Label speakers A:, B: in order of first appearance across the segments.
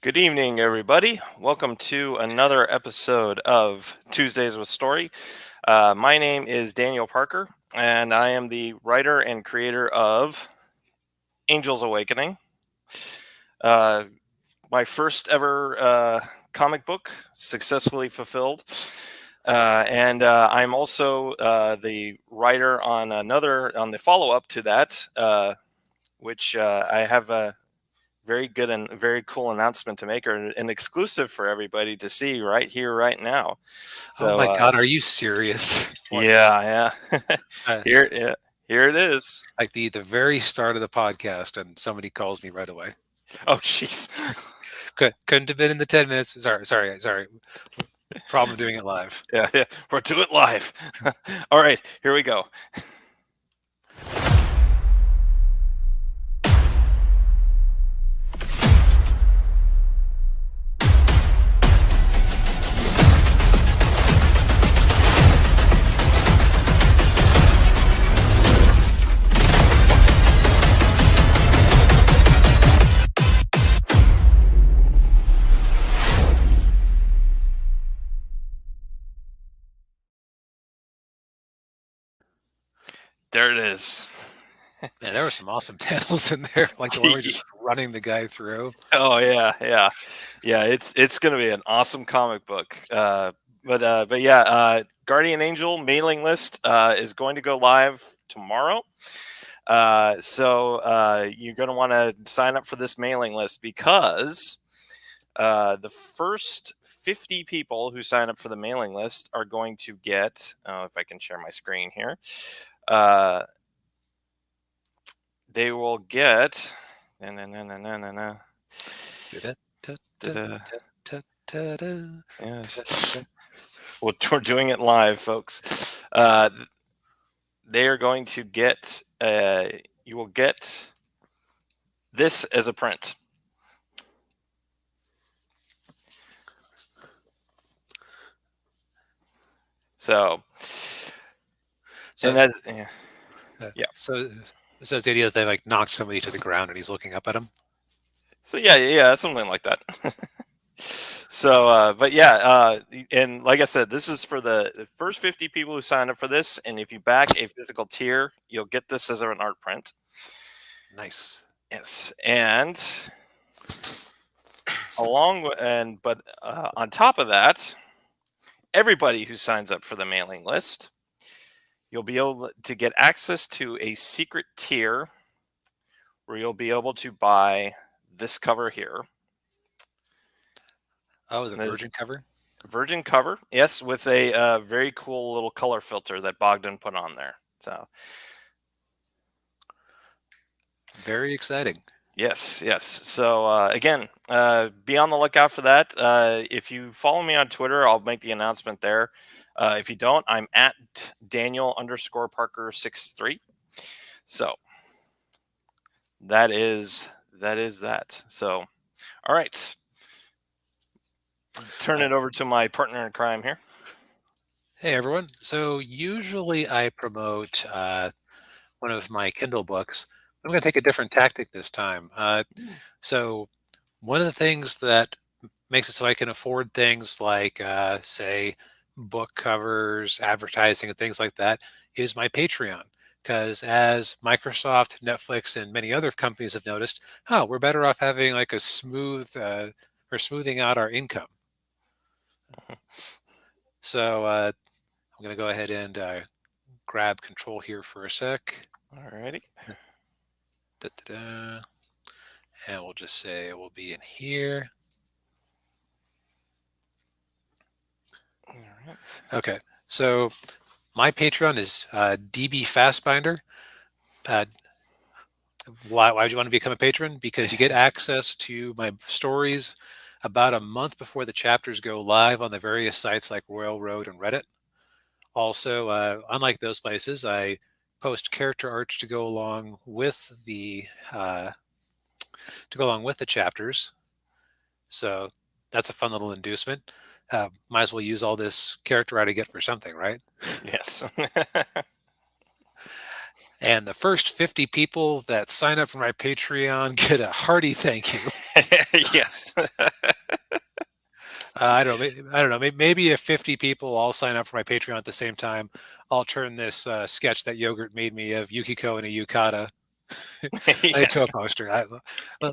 A: Good evening, everybody. Welcome to another episode of Tuesdays with Story. My name is Daniel Parker, and I am the writer and creator of Angel's Awakening, uh, my first ever comic book, successfully fulfilled. And I'm also the writer on the follow up to that, which I have a very good and very cool announcement to make, or an exclusive for everybody to see right here, right now.
B: Oh
A: So,
B: my God, are you serious?
A: yeah, yeah,
B: Uh,
A: yeah, here it is.
B: like the very start of the podcast, and somebody calls me right away.
A: Oh, jeez.
B: Couldn't have been in the 10 minutes. Sorry. Problem doing it live.
A: Yeah, yeah, we'll do it live. All right, here we go. There it is.
B: Man, there were some awesome panels in there, like the one where just running the guy through.
A: Oh yeah. It's gonna be an awesome comic book. But yeah, Guardian Angel mailing list is going to go live tomorrow. So you're going to want to sign up for this mailing list because the first 50 people who sign up for the mailing list are going to get, if I can share my screen here, they will get, na, na, na, na, na, na, na. Yes. Well, we're doing it live, folks. They are going to get, you will get this as a print. So and that's, yeah. Yeah.
B: So it's the idea that they like knocked somebody to the ground and he's looking up at him.
A: So yeah, something like that. So, but yeah, and like I said, this is for the first 50 people who sign up for this, and if you back a physical tier, you'll get this as an art print.
B: Nice.
A: Yes, and on top of that, everybody who signs up for the mailing list, you'll be able to get access to a secret tier where you'll be able to buy this cover here.
B: Oh, the Virgin cover?
A: Virgin cover, yes, with a very cool little color filter that Bogdan put on there. So
B: Very exciting.
A: yes. So again, be on the lookout for that. If you follow me on Twitter, I'll make the announcement there. If you don't, I'm at Daniel_Parker63. So that is that. So all right. Turn it over to my partner in crime here.
B: Hey everyone. So usually I promote one of my Kindle books. I'm going to take a different tactic this time. So one of the things that makes it so I can afford things like, say, book covers, advertising, and things like that is my Patreon. Because as Microsoft, Netflix, and many other companies have noticed, we're better off having like a smooth or smoothing out our income. So I'm going to go ahead and grab control here for a sec.
A: Alrighty.
B: Da-da-da. And we'll just say it will be in here.
A: All right.
B: Okay, so my Patreon is DB Fastbinder. Why would you want to become a patron? Because you get access to my stories about a month before the chapters go live on the various sites like Royal Road and Reddit. Also, unlike those places, I post character art to go along with the chapters. So that's a fun little inducement. Might as well use all this character art I get for something, right?
A: Yes.
B: And the first 50 people that sign up for my Patreon get a hearty thank you.
A: Yes.
B: I don't know. I don't know. Maybe if 50 people all sign up for my Patreon at the same time, I'll turn this sketch that Yogurt made me of Yukiko and a yukata into
A: Yes.
B: a poster.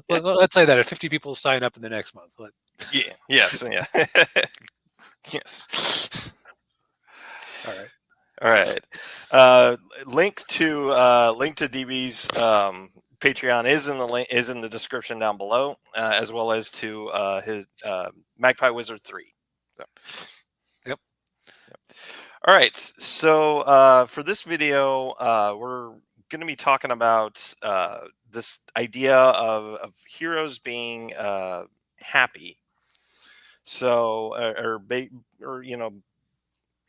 B: Let's say that if 50 people sign up in the next month.
A: Yeah. Yes. Yeah. Yes.
B: All right.
A: All right. Link to DB's Patreon is in the description down below, as well as to his Magpie Wizard 3. So.
B: Yep.
A: All right. So for this video, we're going to be talking about this idea of heroes being happy. So, or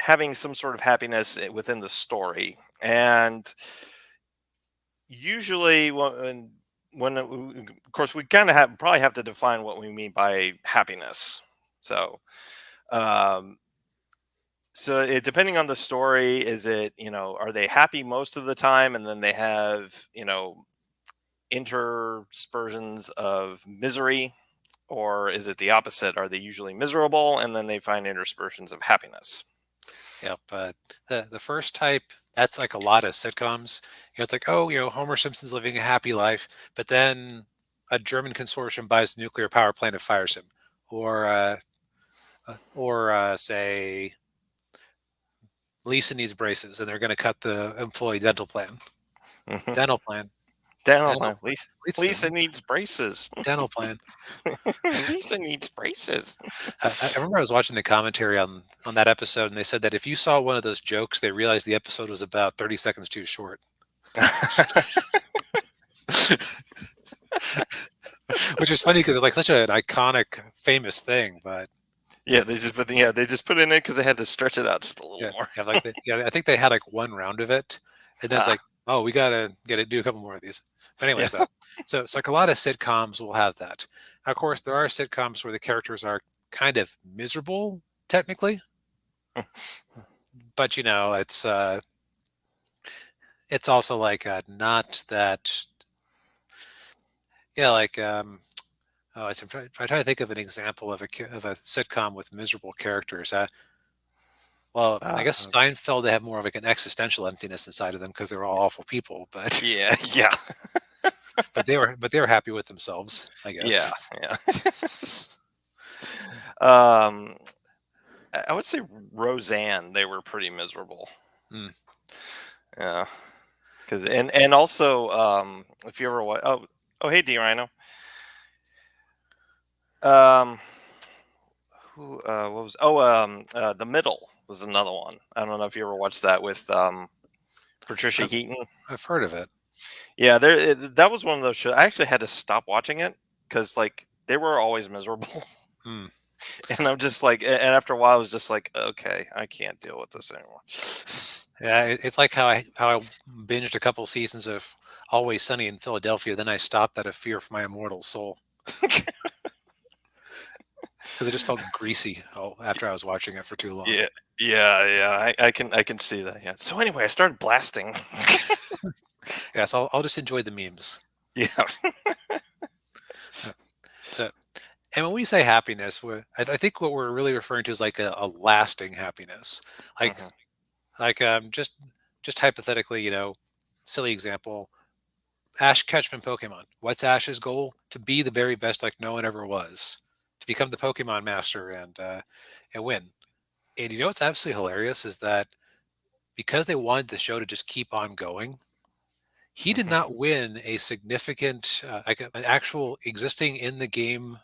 A: having some sort of happiness within the story. And usually, of course, we kind of probably have to define what we mean by happiness. So, um, depending on the story, is it, are they happy most of the time, and then they have, interspersions of misery, or is it the opposite? Are they usually miserable and then they find interspersions of happiness?
B: Yep. The first type, that's like a lot of sitcoms. It's like, oh, Homer Simpson's living a happy life, but then a German consortium buys a nuclear power plant and fires him, or say Lisa needs braces and they're going to cut the employee dental plan.
A: Mhm.
B: Dental plan. Dental
A: Dental.
B: plan.
A: Lisa needs braces.
B: Dental plan.
A: Lisa needs braces.
B: I remember I was watching the commentary on that episode, and they said that if you saw one of those jokes, they realized the episode was about 30 seconds too short. Which is funny because it's like such an iconic, famous thing, but
A: Yeah, they just put it in it because they had to stretch it out just a little
B: yeah,
A: more.
B: I think they had like one round of it, and then it's
A: Ah,
B: like, oh, we gotta do a couple more of these. But
A: yeah.
B: anyways, so it's like a lot of sitcoms will have that. Of course, there are sitcoms where the characters are kind of miserable, technically, but it's also like not that. Yeah, like I'm trying to think of an example of of a sitcom with miserable characters. Well, I guess
A: Uh,
B: Seinfeld, they have more of like an existential emptiness inside of them because they're all awful people, but
A: yeah, yeah,
B: they were happy with themselves, I
A: yeah,
B: guess.
A: yeah. um, I would say Roseanne. They were pretty miserable.
B: Mm.
A: Yeah, because and also if you ever hey D Rhino. Um, who what was The Middle was another one. I don't know if you ever watched that with Patricia
B: I've
A: Heaton.
B: I've heard of it.
A: Yeah, that was one of those shows. I actually had to stop watching it because like they were always miserable,
B: Mm.
A: and I'm just like, and after a while, I was just like, okay, I can't deal with this anymore.
B: Yeah, it's like how I binged a couple seasons of Always Sunny in Philadelphia, then I stopped out of fear for my immortal soul because it just felt greasy after I was watching it for too long.
A: Yeah, yeah. I can see that. Yeah. So anyway, I started blasting.
B: Yeah, so I'll just enjoy the memes.
A: Yeah.
B: Uh, So, and when we say happiness, I think what we're really referring to is like a lasting happiness. Like,
A: Mhm,
B: just hypothetically, silly example. Ash Ketchum Pokemon. What's Ash's goal? To be the very best, like no one ever was. To become the Pokemon master and win. And what's absolutely hilarious is that because they wanted the show to just keep on going, he did
A: mhm.
B: not win a significant, like an actual existing in the game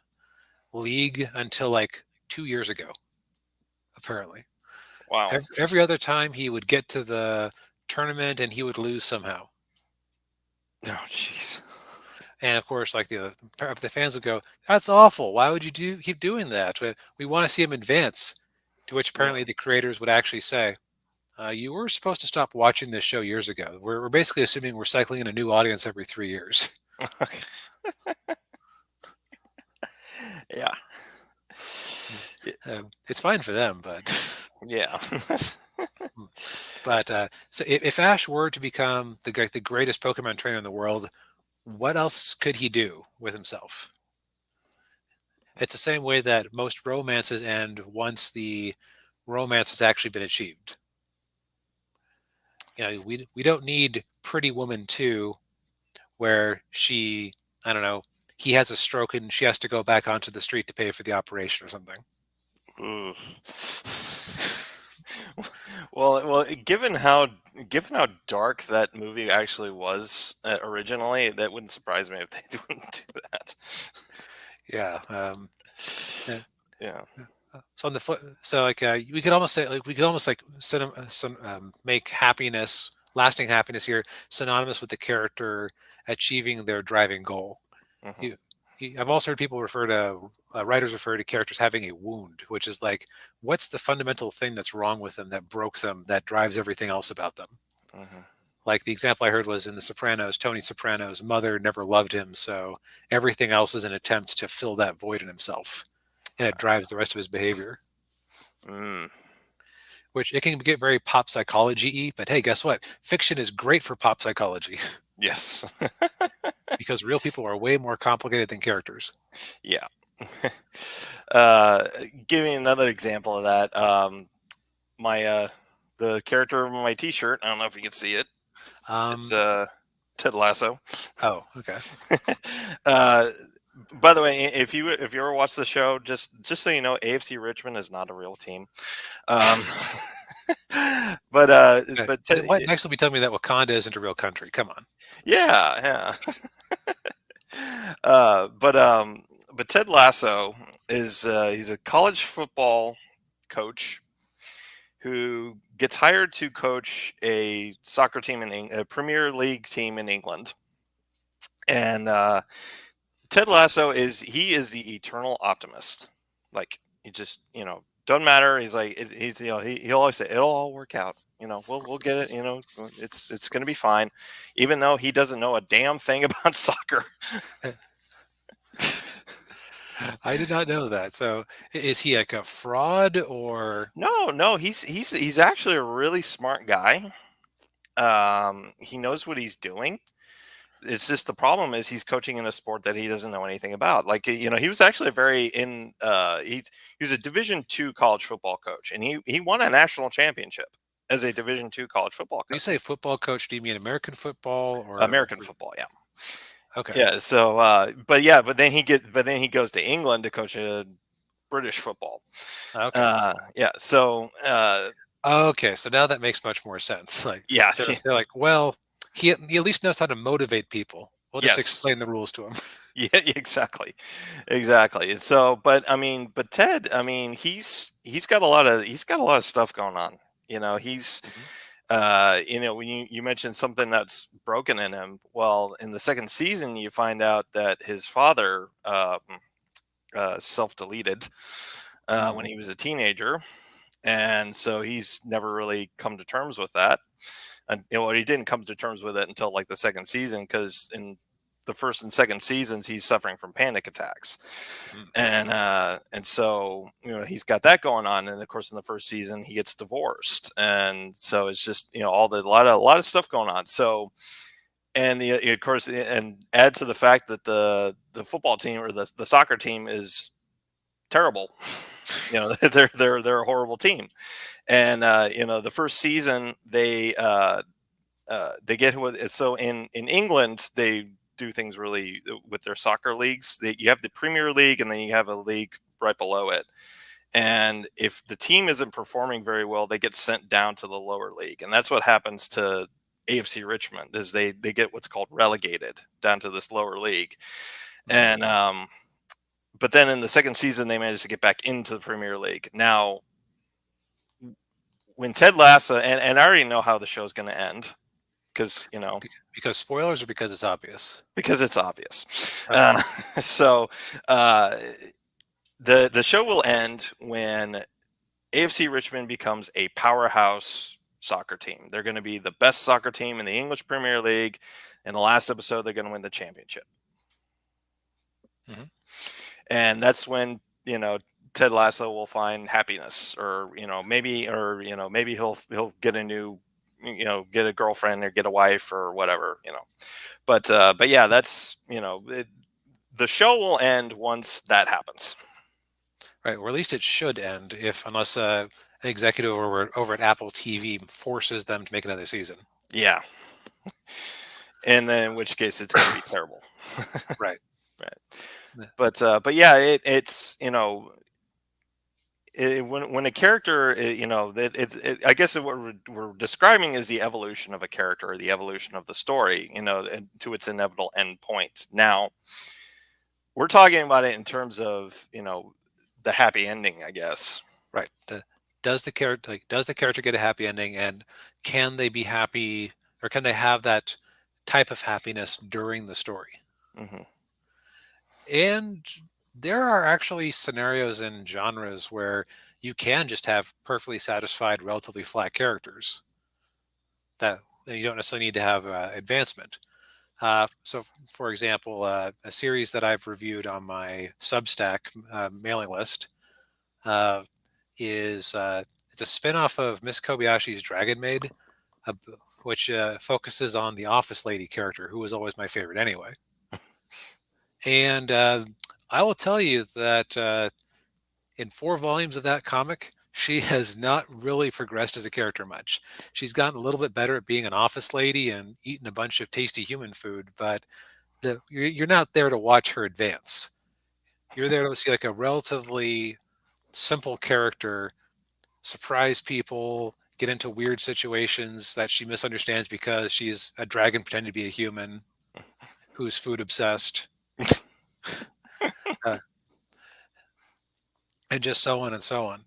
B: league until like 2 years ago, apparently.
A: Wow.
B: Every other time he would get to the tournament and he would lose somehow.
A: Oh, jeez.
B: And of course, like the fans would go, "That's awful. Why would you keep doing that? We want to see him advance." To which
A: Yeah.
B: apparently the creators would actually say, "You were supposed to stop watching this show years ago. We're basically assuming we're cycling in a new audience every 3 years."
A: Yeah.
B: It's fine for them, but
A: Yeah.
B: But so if Ash were to become the greatest Pokemon trainer in the world, what else could he do with himself? It's the same way that most romances end once the romance has actually been achieved. We don't need Pretty Woman 2 where I don't know, he has a stroke and she has to go back onto the street to pay for the operation or something.
A: Ooh. Well, given how dark that movie actually was originally, that wouldn't surprise me if they wouldn't do that.
B: Yeah. Yeah.
A: Yeah.
B: So on the foot, so like we could almost say like we could almost like make happiness, lasting happiness here, synonymous with the character achieving their driving goal.
A: Hmm.
B: You, I've also heard people refer to writers refer to characters having a wound, which is like, what's the fundamental thing that's wrong with them that broke them that drives everything else about them?
A: Hmm.
B: Like the example I heard was in The Sopranos. Tony Soprano's mother never loved him, so everything else is an attempt to fill that void in himself, and it drives the rest of his behavior.
A: Mm,
B: Which it can get very pop psychology-y, but hey, guess what? Fiction is great for pop psychology
A: yes.
B: because real people are way more complicated than characters.
A: Yeah. uh, Give me another example of that. My the character of my T-shirt. I don't know if you can see it. It's
B: Um,
A: Ted Lasso.
B: oh, okay.
A: uh, by the way, if you ever watch the show, just so you know, AFC Richmond is not a real team. Um, but
B: Okay.
A: but
B: What next will be telling me that Wakanda isn't a real country? Come on.
A: yeah, uh, but um, but Ted Lasso is he's a college football coach who gets hired to coach a soccer team a Premier League team in England, and Ted Lasso is the eternal optimist. Like he just doesn't matter. He's like he's he'll always say it'll all work out. We'll get it. It's gonna be fine, even though he doesn't know a damn thing about soccer.
B: I did not know that. So is he like a fraud or
A: No, he's actually a really smart guy. He knows what he's doing. It's just the problem is he's coaching in a sport that he doesn't know anything about. Like he was actually a very in he was a Division II college football coach, and he won a national championship as a Division II college football
B: when you say
A: coach.
B: football coach, do you mean American football
A: American football, yeah.
B: okay.
A: Yeah, so but then he goes to England to coach a British football.
B: Okay.
A: Yeah, so
B: Okay, so now that makes much more sense. Like
A: yeah,
B: they're like, well, he at least knows how to motivate people. We'll just
A: yes.
B: explain the rules to him.
A: Yeah, exactly. Exactly. And so, but Ted, I mean, he's got a lot of stuff going on. He's
B: Mhm.
A: when you mentioned something that's broken in him. Well, in the second season, you find out that his father self-deleted when
B: Mm.
A: he was a teenager, and so he's never really come to terms with that. And he didn't come to terms with it until like the second season, because in the first and second seasons he's suffering from panic attacks,
B: Mm.
A: and so he's got that going on, and of course in the first season he gets divorced, and so it's just all the a lot of stuff going on. So and of course, and add to the fact that the football team or the soccer team is terrible. They're a horrible team, and the first season they get with so in England they do things really with their soccer leagues. You have the Premier League, and then you have a league right below it. And if the team isn't performing very well, they get sent down to the lower league, and that's what happens to AFC Richmond. Is they get what's called relegated down to this lower league,
B: Mm.
A: and but then in the second season they managed to get back into the Premier League. Now, when Ted Lasso, and I already know how the show's going to end, because
B: Because spoilers or because it's obvious?
A: because it's obvious.
B: Okay.
A: So uh, the show will end when AFC Richmond becomes a powerhouse soccer team. They're going to be the best soccer team in the English Premier League. In the last episode, they're going to win the championship,
B: Mhm.
A: and that's when Ted Lasso will find happiness, or maybe he'll get a new get a girlfriend or get a wife or whatever. But yeah, that's the show will end once that happens.
B: Right, or at least it should end, if unless an executive over at Apple TV forces them to make another season.
A: Yeah, and then in which case it's going to be terrible.
B: Right.
A: Right.
B: Yeah.
A: But yeah, it's when a character, I guess what we're describing is the evolution of a character, or the evolution of the story, and to its inevitable end point. Now we're talking about it in terms of the happy ending, I guess.
B: Right. Does the character get a happy ending, and can they be happy, or can they have that type of happiness during the story?
A: Hmm.
B: And there are actually scenarios and genres where you can just have perfectly satisfied, relatively flat characters that you don't necessarily need to have advancement. For example, a series that I've reviewed on my Substack mailing list uh, is it's a spinoff of Miss Kobayashi's Dragon Maid, uh, which focuses on the office lady character, who was always my favorite anyway. And I will tell you that in 4 volumes of that comic, she has not really progressed as a character much. She's gotten a little bit better at being an office lady and eating a bunch of tasty human food, but you're not there to watch her advance. You're there to see like a relatively simple character surprise people, get into weird situations that she misunderstands because she's a dragon pretending to be a human who's food obsessed, uh, and just so on and so on.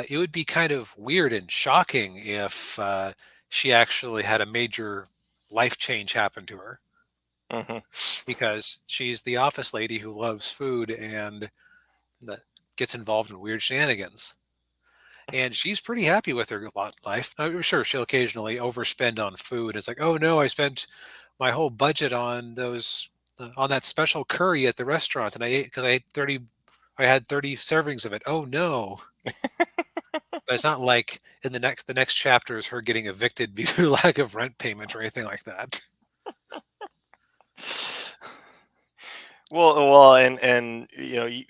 B: It would be kind of weird and shocking if she actually had a major life change happen to her,
A: Hmm.
B: because she's the office lady who loves food and that gets involved in weird shenanigans. And she's pretty happy with her life. I'm sure she'll occasionally overspend on food. It's like, oh no, I spent my whole budget on those on that special curry at the restaurant, and I ate because I had 30 servings of it. Oh no. But it's not like in the next chapter is her getting evicted due to lack of rent payment or anything like that.
A: Well, and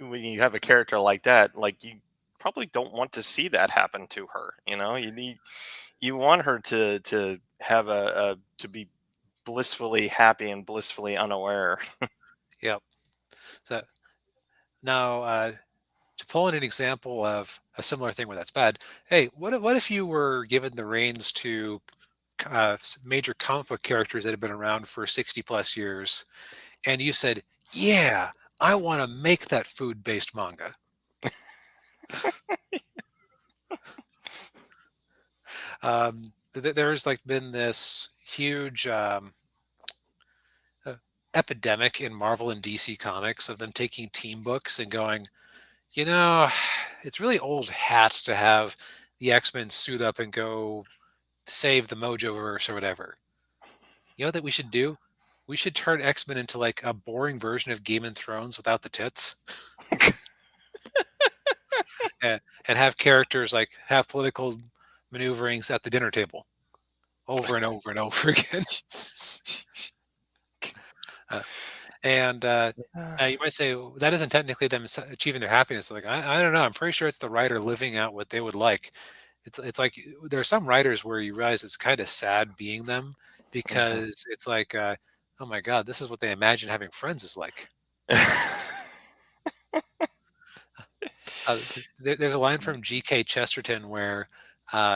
A: when you have a character like that, like, you probably don't want to see that happen to her. You want her to have to be blissfully happy and blissfully unaware.
B: Yep. So now to pull in an example of a similar thing where that's bad. Hey, what if you were given the reins to major comic book characters that have been around for 60 plus years, and you said, "Yeah, I want to make that food-based manga." There's like been this huge uh, epidemic in Marvel and DC comics of them taking team books and going, you know, it's really old hat to have the X-Men suit up and go save the Mojoverse or whatever. You know what that we should do? We should turn X-Men into like a boring version of Game of Thrones without the tits, and, and have characters like have political maneuverings at the dinner table over and over and over again. Uh, and you might say, "Well, that isn't technically them achieving their happiness." Like, I don't know. I'm pretty sure it's the writer living out what they would like. It's like there are some writers where you realize it's kind of sad being them,
A: Mhm.
B: because it's like, oh my god, this is what they imagine having friends is like. There's a line from G.K. Chesterton where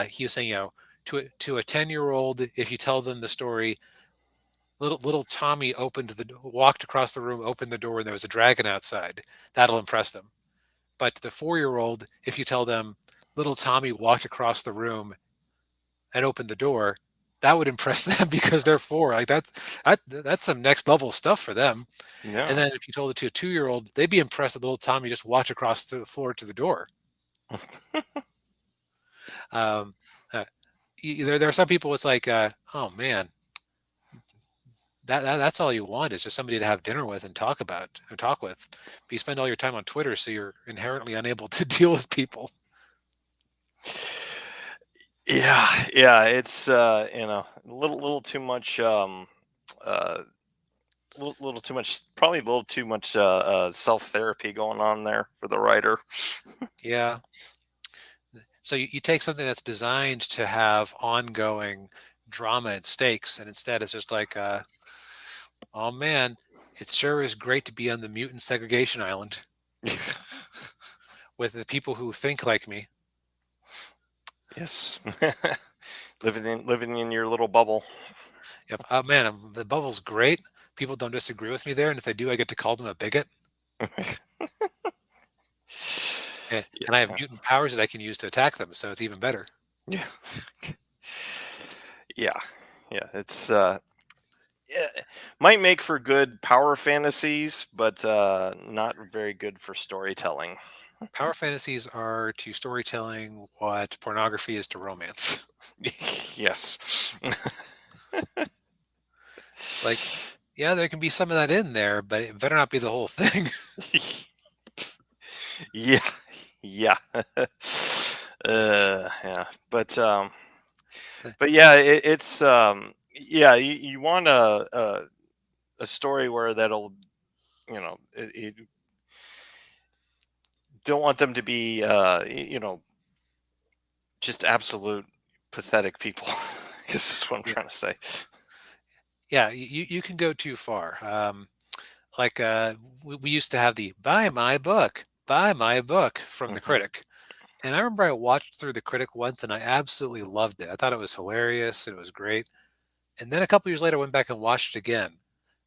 B: he was saying, to a 10-year-old, if you tell them the story, little Tommy walked across the room, opened the door, and there was a dragon outside. That'll impress them. But to the 4-year-old, if you tell them little Tommy walked across the room and opened the door, that would impress them because they're 4. Like that's some next level stuff for them. And
A: Yeah.
B: then if you told it to a 2-year-old, they'd be impressed that little Tommy just walked across the floor to the door. Um, uh, there are some people. It's like, oh man, that's all you want is just somebody to have dinner with and talk with. But you spend all your time on Twitter, so you're inherently unable to deal with people.
A: Yeah, yeah, it's a little too much uh little too much, probably a little too much self therapy going on there for the writer.
B: Yeah. So you take something that's designed to have ongoing drama and stakes, and instead it's just like, oh man, it sure is great to be on the mutant segregation island with the people who think like me.
A: Yes. Living in your little bubble.
B: Yep. Oh man, the bubble's great. People don't disagree with me there, and if they do, I get to call them a bigot. And I have
A: Yeah.
B: mutant powers that I can use to attack them, so it's even better.
A: Yeah. Yeah. Yeah. It's yeah, might make for good power fantasies, but not very good for storytelling.
B: Power fantasies are to storytelling what pornography is to romance.
A: Yes.
B: Like, yeah, there can be some of that in there, but it better not be the whole thing.
A: Yeah. Yeah. Yeah. But yeah, it's yeah, you want a story where that'll, don't want them to be just absolute pathetic people. I guess is what I'm
B: Yeah,
A: trying to say.
B: yeah, you can go too far. Like we used to have the buy my book from the
A: Hmm.
B: critic. And I remember I watched through the critic once and I absolutely loved it. I thought it was hilarious. It was great. And then a couple years later, I went back and watched it again.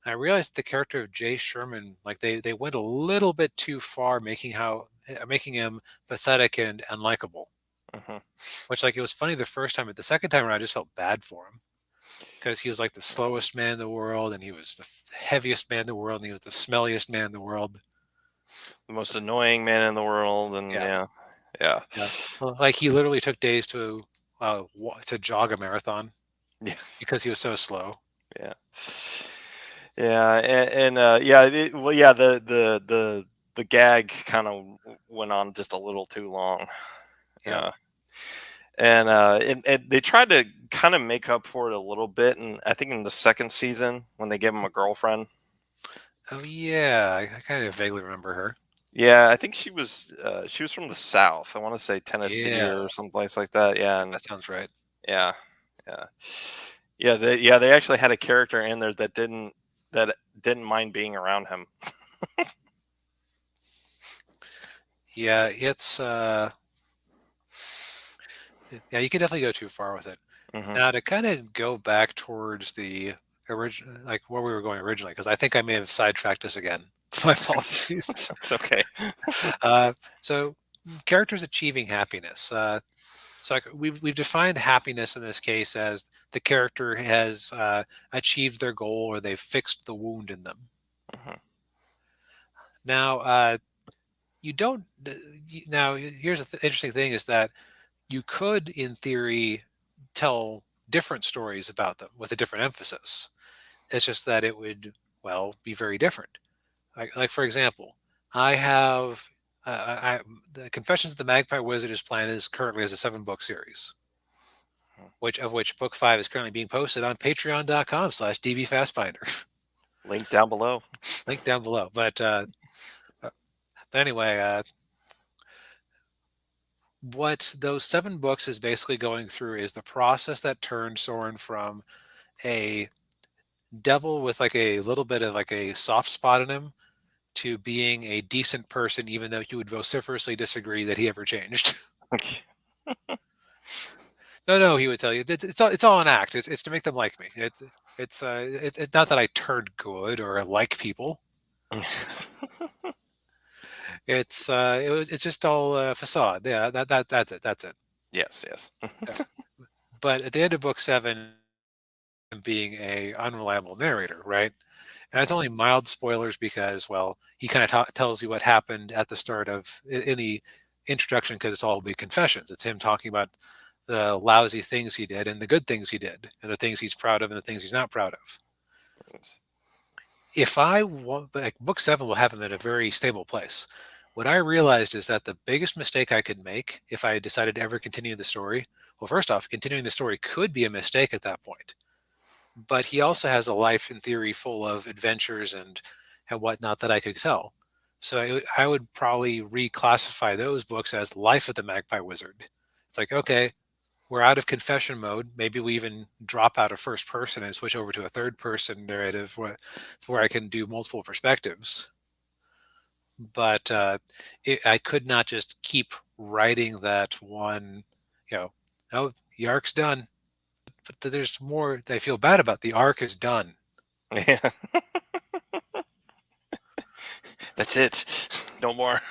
B: And I realized the character of Jay Sherman, like they went a little bit too far, making him pathetic and unlikable.
A: Hmm.
B: Which like it was funny the first time, but the second time around, I just felt bad for him because he was like the slowest man in the world, and he was the heaviest man in the world, and he was the smelliest man in the world.
A: The
B: So
A: most annoying man in the world, and
B: yeah,
A: yeah, yeah,
B: yeah. Well, like he literally took days to jog a marathon
A: yeah,
B: because he was so slow.
A: yeah, yeah, and yeah, well, yeah, the gag kind of went on just a little too long.
B: Yeah.
A: Yeah, and they tried to kind of make up for it a little bit, and I think in the second season when they gave him a girlfriend.
B: Oh yeah, I kind of vaguely remember her.
A: Yeah, I think she was from the South. I want to say Tennessee
B: Yeah,
A: or someplace like that. Yeah, and
B: that sounds right.
A: yeah, yeah, yeah. They actually had a character in there that didn't mind being around him.
B: Yeah, yeah, you could definitely go too far with it.
A: Hmm.
B: Now to kind of go back towards the original, like where we were going originally, because I think I may have sidetracked us again. My apologies.
A: It's okay.
B: Uh, so characters achieving happiness. So like we've defined happiness in this case as the character has achieved their goal or they've fixed the wound in them.
A: Hmm.
B: Now, you don't. Now, here's the interesting thing: is that you could, in theory, tell different stories about them with a different emphasis. It's just that it would, well, be very different. Like for example, I have the Confessions of the Magpie Wizard is planned as currently as a 7 book series, which book 5 is currently being posted on patreon.com/dbfastfinder.
A: Link down below.
B: Link down below. Uh, but anyway, what those 7 books is basically going through is the process that turned Soren from a devil with like a little bit of like a soft spot in him to being a decent person, even though he would vociferously disagree that he ever changed. No, he would tell you it's all an act. It's to make them like me. It's not that I turned good or like people. It's just all facade. Yeah, that's it. That's it.
A: Yes, yes.
B: Yeah. But at the end of book 7, being a unreliable narrator, right? And it's
A: Mhm.
B: only mild spoilers because, well, he kind of tells you what happened at the start of in the introduction because it's all big confessions. It's him talking about the lousy things he did and the good things he did and the things he's proud of and the things he's not proud of.
A: Yes.
B: If I want, like book 7 will have him at a very stable place. what I realized is that the biggest mistake I could make if I decided to ever continue the story, well, first off, continuing the story could be a mistake at that point. But he also has a life in theory full of adventures and whatnot that I could tell. So I would probably reclassify those books as Life of the Magpie Wizard. It's like, okay, we're out of confession mode. Maybe we even drop out of first person and switch over to a third person narrative where I can do multiple perspectives. But I could not just keep writing that one, you know, oh, the arc's done. But there's more that I feel bad about. The arc is done.
A: Yeah, that's it. No more.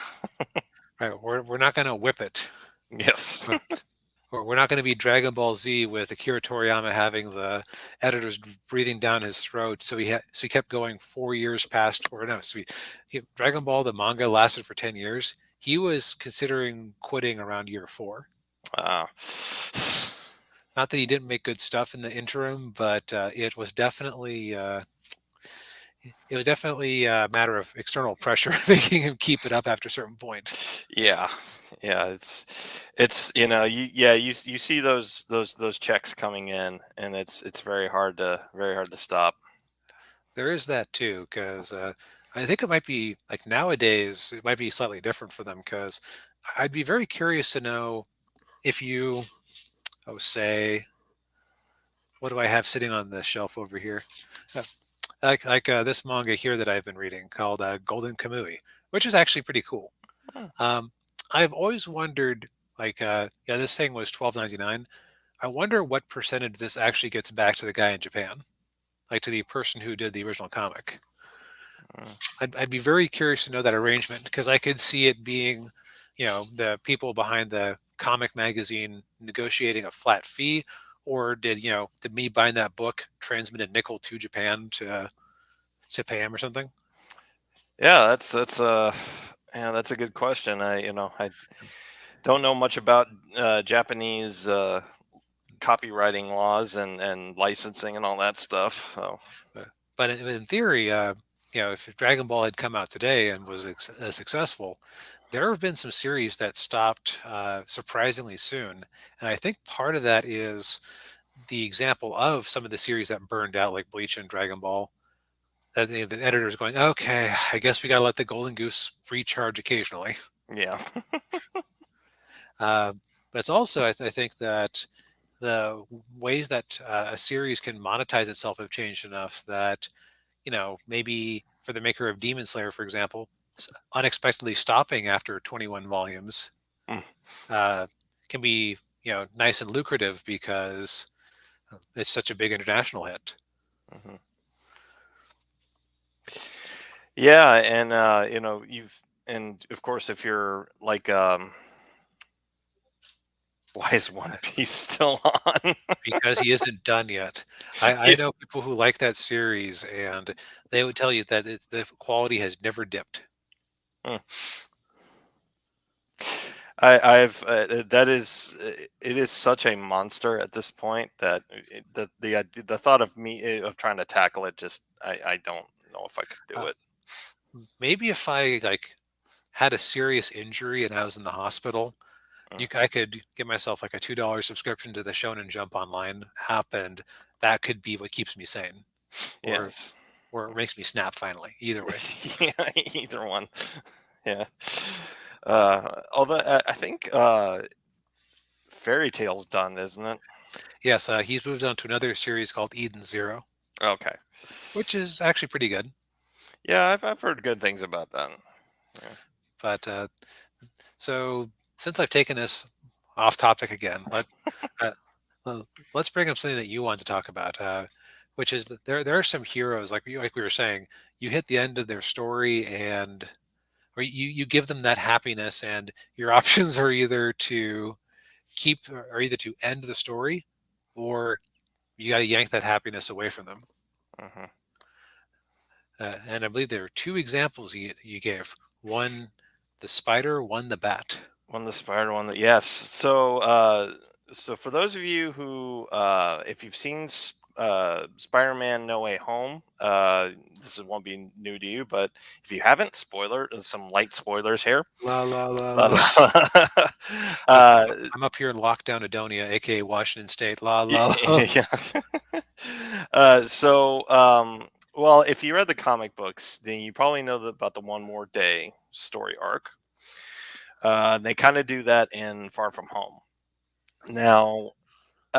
B: Right? We're not going to whip it.
A: Yes.
B: We're not going to be Dragon Ball Z with Akira Toriyama having the editors breathing down his throat. So he kept going 4 years past, or no, Dragon Ball the manga lasted for 10 years. He was considering quitting around year 4.
A: Uh,
B: Not that he didn't make good stuff in the interim, but it was definitely a matter of external pressure making him keep it up after a certain point.
A: yeah, yeah. It's you see those checks coming in, and it's very hard to stop.
B: There is that too, because I think it might be like nowadays, it might be slightly different for them. Because I'd be very curious to know if you, oh, say, what do I have sitting on the shelf over here? Uh, like this manga here that I've been reading called Golden Kamui, which is actually pretty cool.
A: Hmm.
B: Um, I've always wondered, like, yeah, this thing was 12.99. I wonder what percentage this actually gets back to the guy in Japan, like to the person who did the original comic.
A: Mm.
B: I'd be very curious to know that arrangement because I could see it being, the people behind the comic magazine negotiating a flat fee, or did me buying that book transmit a nickel to Japan to pay him or something?
A: Yeah, that's a good question. I don't know much about Japanese copywriting laws and licensing and all that stuff. So
B: Uh, But in theory, if Dragon Ball had come out today and was successful, there have been some series that stopped surprisingly soon, and I think part of that is the example of some of the series that burned out, like Bleach and Dragon Ball. That the editor's going, okay, I guess we got to let the Golden Goose recharge occasionally.
A: yeah,
B: Uh, but it's also, I think that the ways that a series can monetize itself have changed enough that maybe for the maker of Demon Slayer, for example, unexpectedly stopping after 21 volumes
A: Mm.
B: uh, can be nice and lucrative because it's such a big international hit.
A: hmm yeah, and and of course if you're like why is One Piece still on?
B: Because he isn't done yet. I
A: Yeah.
B: know people who like that series, and they would tell you that the quality has never dipped.
A: Mm. I've that is it is such a monster at this point that the thought of me of trying to tackle it just I don't know if I could do
B: Uh,
A: it.
B: Maybe if I like had a serious injury and I was in the hospital,
A: Mm.
B: I could get myself like a $2 subscription to the Shonen Jump Online app, and that could be what keeps me sane, or
A: Yes.
B: or makes me snap finally. Either way.
A: Yeah, either one. Yeah. Although I think Fairy Tale's done, isn't it?
B: Yes, he's moved on to another series called Eden Zero,
A: Okay.
B: which is actually pretty good.
A: Yeah, I've heard good things about that. Yeah.
B: But so since I've taken this off topic again, uh, let's bring up something that you want to talk about, which is that there are some heroes like we were saying. You hit the end of their story, and or you give them that happiness, and your options are either to either to end the story, or you got to yank that happiness away from them.
A: hmm
B: And I believe there are two examples you gave. One, the spider, one, the bat.
A: One the spider one. Yes. So for those of you who if you've seen Spider-Man No Way Home. Won't be new to you, but if you haven't, some light spoilers here.
B: La la la la.
A: uh,
B: I'm,
A: uh,
B: I'm, I'm up here in lockdown Adonia, aka Washington State. La la la.
A: yeah. Well, if you read the comic books, then you probably know about the One More Day story arc. They kind of do that in Far From Home. Now, uh,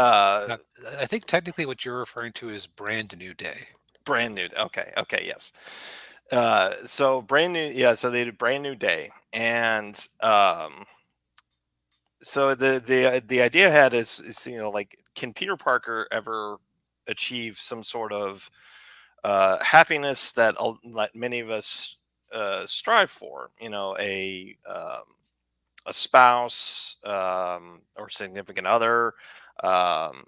B: Uh, I think technically what you're referring to is Brand New Day.
A: brand new. Okay, okay, yes. So brand new, yeah. So they did Brand New Day, and so the idea I had is like, can Peter Parker ever achieve some sort of happiness that many of us strive for? A spouse, or significant other, um,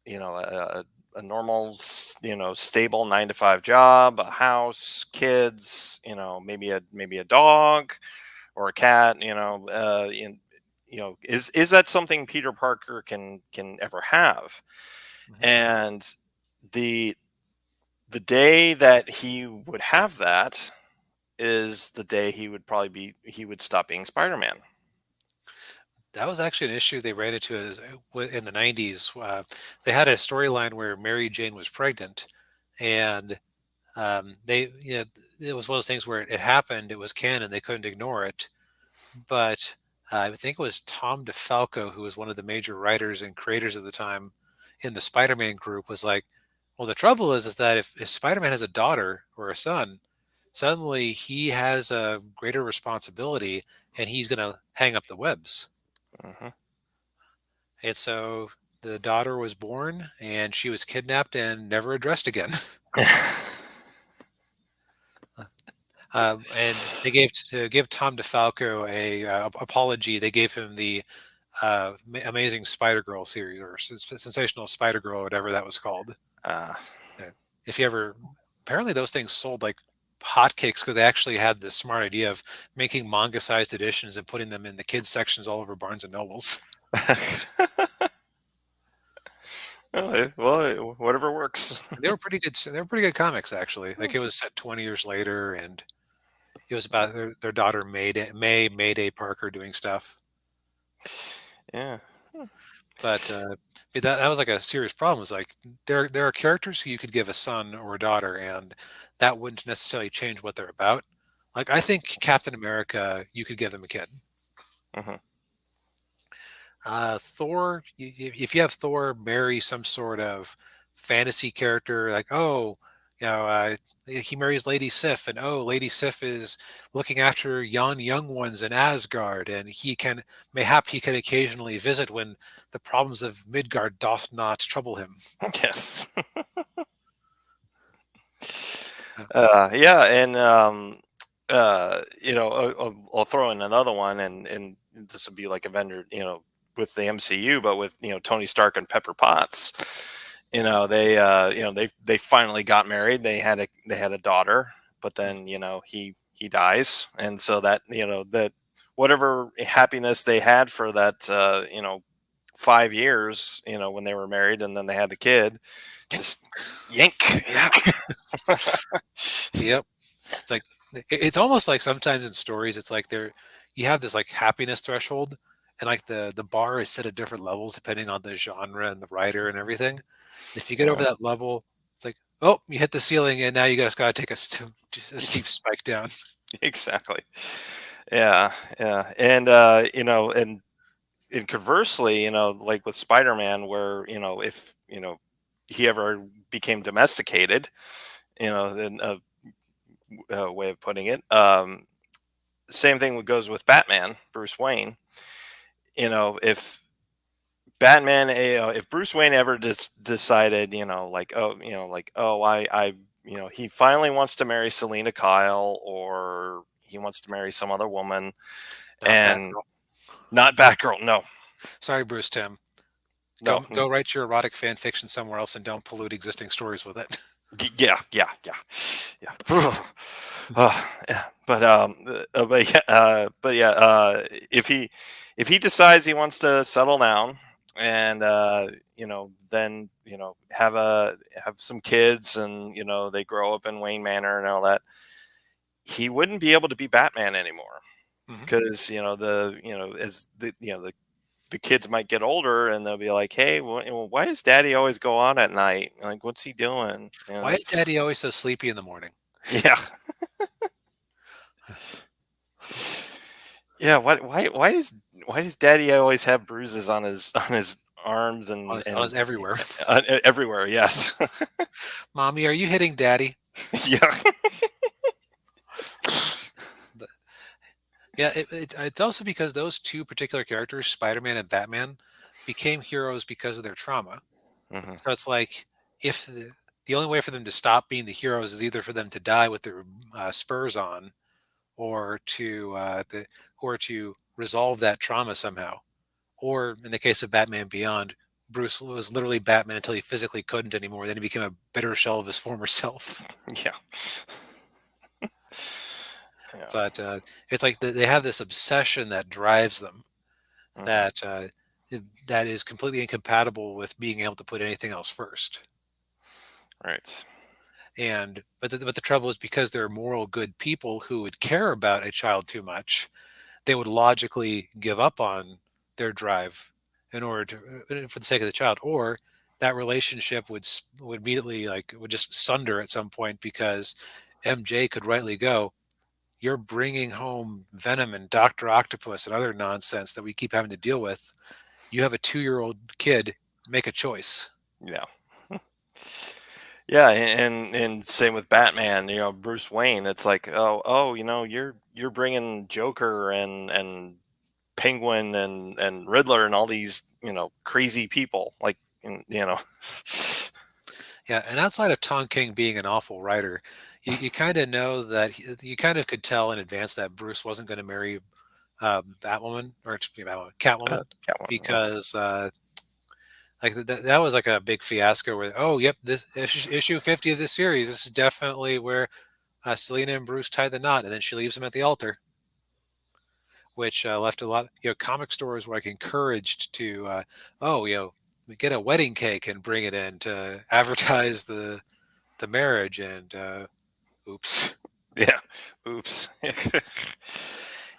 A: a normal, stable 9 to 5 job, a house, kids, maybe a dog or a cat. Is that something Peter Parker can ever have?
B: Mhm.
A: And the the day that he would have that is the day he would stop being Spider-Man.
B: That was actually an issue they ran into in the 90s. They had a storyline where Mary Jane was pregnant, and it was one of those things where it happened, it was canon, they couldn't ignore it. But I think it was Tom DeFalco, who was one of the major writers and creators at the time in the Spider-Man group, was like, well, the trouble is that if Spider-Man has a daughter or a son, suddenly he has a greater responsibility and he's going to hang up the webs.
A: Hmm.
B: And so the daughter was born and she was kidnapped and never addressed again. And they gave to give Tom DeFalco a apology. They gave him the Amazing Spider Girl series, or Sensational Spider Girl, whatever that was called.
A: uh,
B: Yeah. If you ever, apparently those things sold like hotcakes because they actually had this smart idea of making manga-sized editions and putting them in the kids sections all over Barnes and Nobles.
A: well, whatever works.
B: And they were pretty good. They were pretty good comics, actually. Like, it was set 20 years later, and it was about their daughter Mayday Parker doing stuff.
A: Yeah.
B: But that was like a serious problem. It's like there are characters who you could give a son or a daughter, and that wouldn't necessarily change what they're about. Like, I think Captain America, you could give them a kid.
A: Hmm.
B: Thor, if you have Thor marry some sort of fantasy character, like, oh, he marries Lady Sif, and oh, Lady Sif is looking after young ones in Asgard, and mayhap he can occasionally visit when the problems of Midgard doth not trouble him.
A: Yes.
B: Uh,
A: Yeah, and I'll throw in another one, and this would be like Avenger, with the MCU, but with Tony Stark and Pepper Potts. They finally got married. They had a daughter, but then he dies, and so that whatever happiness they had for that 5 years, when they were married, and then they had the kid, just yank. Yeah.
B: Yep. It's like it's almost like sometimes in stories, it's like you have this like happiness threshold, and like the bar is set at different levels depending on the genre and the writer and everything. If you get over
A: Yeah.
B: that level, it's like, oh, you hit the ceiling, and now you guys got to take a steep spike down.
A: Exactly. Yeah, yeah, and conversely, like with Spider-Man, where if he ever became domesticated, in a way of putting it, same thing goes with Batman, Bruce Wayne. If if Bruce Wayne ever just decided, he finally wants to marry Selena Kyle, or he wants to marry some other woman,
B: Not
A: and
B: Batgirl.
A: not Batgirl. No,
B: Sorry, Bruce Tim.
A: no.
B: Go write your erotic fan fiction somewhere else and don't pollute existing stories with it.
A: Yeah, yeah, yeah, yeah. Yeah. But yeah, if he decides he wants to settle down and then have some kids, and they grow up in Wayne Manor and all that, he wouldn't be able to be Batman anymore,
B: Hmm.
A: because as the kids might get older, and they'll be like, hey, why does Daddy always go on at night? Like, what's he doing?
B: Why is Daddy always so sleepy in the morning?
A: Yeah. Yeah, why does Daddy always have bruises on his arms and
B: I was everywhere.
A: everywhere? Yes.
B: Mommy, are you hitting Daddy?
A: Yeah.
B: The- Yeah, it's also because those two particular characters, Spider-Man and Batman, became heroes because of their trauma.
A: Hmm.
B: So it's like if the only way for them to stop being the heroes is either for them to die with their spurs on, or to resolve that trauma somehow. Or in the case of Batman Beyond, Bruce was literally Batman until he physically couldn't anymore. Then he became a better shell of his former self.
A: Yeah. Yeah.
B: But it's like they have this obsession that drives them,
A: Hmm.
B: that that is completely incompatible with being able to put anything else first.
A: Right.
B: And but the trouble is, because they're moral good people who would care about a child too much, they would logically give up on their drive in order to for the sake of the child, or that relationship would immediately, like, would just sunder at some point, because MJ could rightly go, you're bringing home Venom and Dr. Octopus and other nonsense that we keep having to deal with. You have a 2-year-old kid, make a choice.
A: Yeah. Yeah, and same with Batman. Bruce Wayne. It's like, oh, you're bringing Joker and Penguin and Riddler and all these crazy people. Like,
B: Yeah, and outside of Tom King being an awful writer, you kind of know that you kind of could tell in advance that Bruce wasn't going to marry Batwoman, or excuse me, Batwoman, Catwoman,
A: Catwoman. Yeah.
B: because like that was like a big fiasco. Where, oh, yep, this issue 50 of this series, this is definitely where Selena and Bruce tie the knot, and then she leaves him at the altar, which left a lot. Comic stores were like encouraged to, oh, get a wedding cake and bring it in to advertise the marriage, and oops.
A: Yeah. Oops.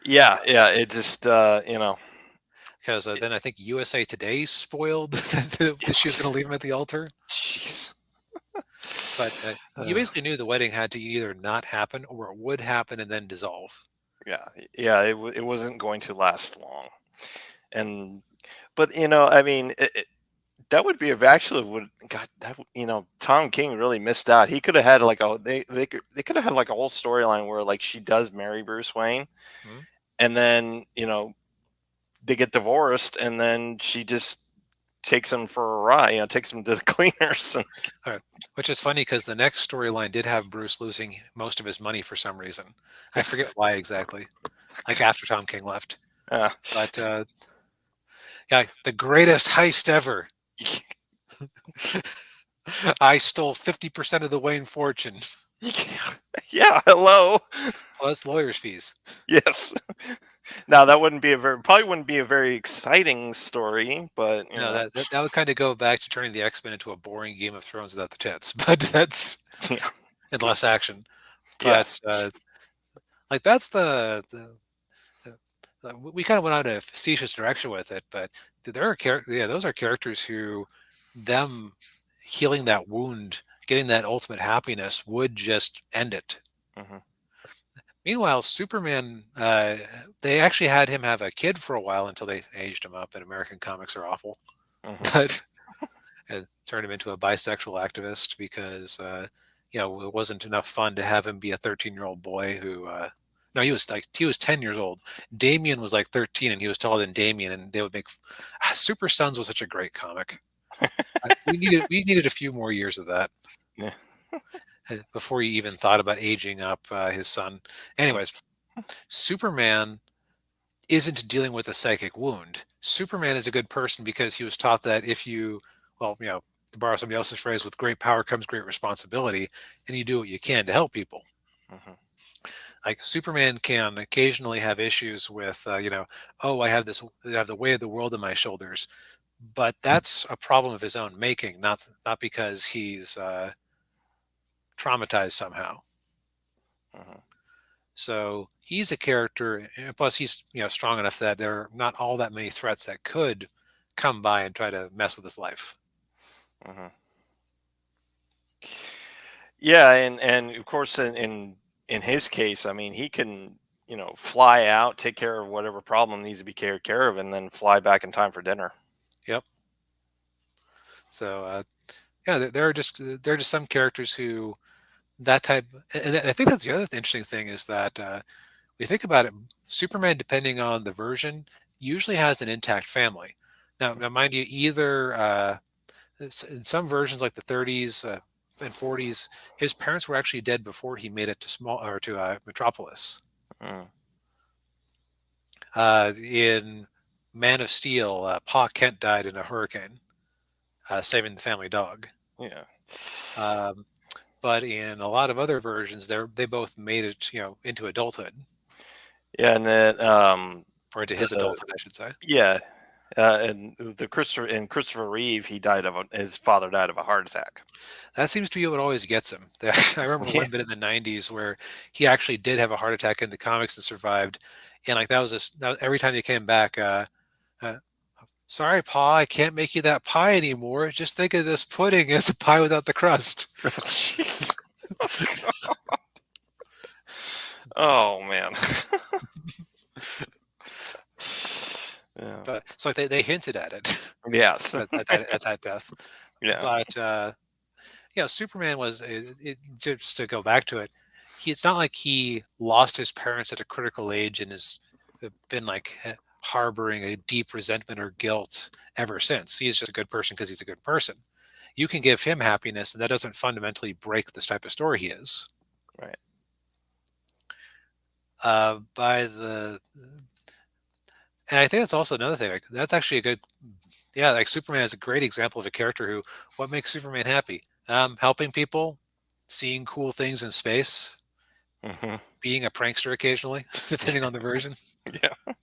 A: Yeah. Yeah. It just
B: Because then I think USA Today spoiled that she was going to leave him at the altar.
A: Jeez.
B: But you basically knew the wedding had to either not happen, or it would happen and then dissolve.
A: Yeah. Yeah. It wasn't going to last long, and but I mean, that would be actually would God that Tom King really missed out. He could have had like they could have had like a whole storyline where like she does marry Bruce Wayne,
B: Hmm?
A: and then they get divorced, and then she just takes him for a ride. Takes him to the cleaners. And,
B: Which is funny, because the next storyline did have Bruce losing most of his money for some reason. I forget why exactly. Like after Tom King left.
A: uh,
B: But yeah, the greatest heist ever. I stole 50% of the Wayne fortune
A: yeah, hello.
B: plus lawyer's fees.
A: Yes. Now that wouldn't be probably wouldn't be a very exciting story, but
B: No, that would kind of go back to turning the X-Men into a boring Game of Thrones without the tits, but that's
A: yeah,
B: and less action. But
A: yes.
B: like that's we kind of went out in a facetious direction with it, but there are yeah, those are characters who, them healing that wound, getting that ultimate happiness, would just end it.
A: Hmm.
B: Meanwhile, Superman, they actually had him have a kid for a while until they aged him up, and American comics are awful.
A: Hmm.
B: But turned him into a bisexual activist because it wasn't enough fun to have him be a 13-year-old boy who. No, he was 10 years old. Damien was like 13, and he was taller than Damien, and they would make Super Sons was such a great comic. We needed a few more years of that
A: Yeah.
B: before he even thought about aging up his son. Anyways, Superman isn't dealing with a psychic wound. Superman is a good person because he was taught that if you, well, to borrow somebody else's phrase, with great power comes great responsibility, and you do what you can to help people.
A: Hmm.
B: Like Superman can occasionally have issues with, oh, I have the weight of the world on my shoulders, but that's a problem of his own making, not because he's traumatized somehow.
A: Hmm.
B: So he's a character, and plus he's strong enough that there are not all that many threats that could come by and try to mess with his life.
A: Hmm. Yeah, and of course, in his case, I mean, he can fly out, take care of whatever problem needs to be cared care of, and then fly back in time for dinner.
B: Yep. So yeah, there are just some characters who that type, and I think that's the other interesting thing is that we think about it, Superman, depending on the version, usually has an intact family. Now mind you, either in some versions like the 30s and 40s, his parents were actually dead before he made it to Metropolis.
A: Mm,
B: In Man of Steel, Pa Kent died in a hurricane, saving the family dog.
A: yeah,
B: Um, but in a lot of other versions, they both made it, into adulthood,
A: yeah, and then
B: or into his
A: the
B: adulthood, I should say.
A: yeah, and the Christopher Reeve, his father died of a heart attack.
B: That seems to be what always gets him. I remember
A: Yeah,
B: one bit in the '90s where he actually did have a heart attack in the comics and survived, and like every time he came back. Uh, Sorry, Pa, I can't make you that pie anymore. Just think of this pudding as a pie without the crust.
A: jeez. Oh man. Yeah.
B: But so like they hinted at it
A: Yes.
B: at that death.
A: Yeah.
B: But Superman was just to go back to it. It's not like he lost his parents at a critical age and has been like harboring a deep resentment or guilt ever since. He's just a good person because he's a good person. You can give him happiness, and that doesn't fundamentally break this type of story he is.
A: Right.
B: By the And I think that's also another thing. Like that's actually a good, yeah. Like Superman is a great example of a character who, what makes Superman happy? Helping people, seeing cool things in space,
A: Hmm.
B: being a prankster occasionally, depending on the version.
A: Yeah.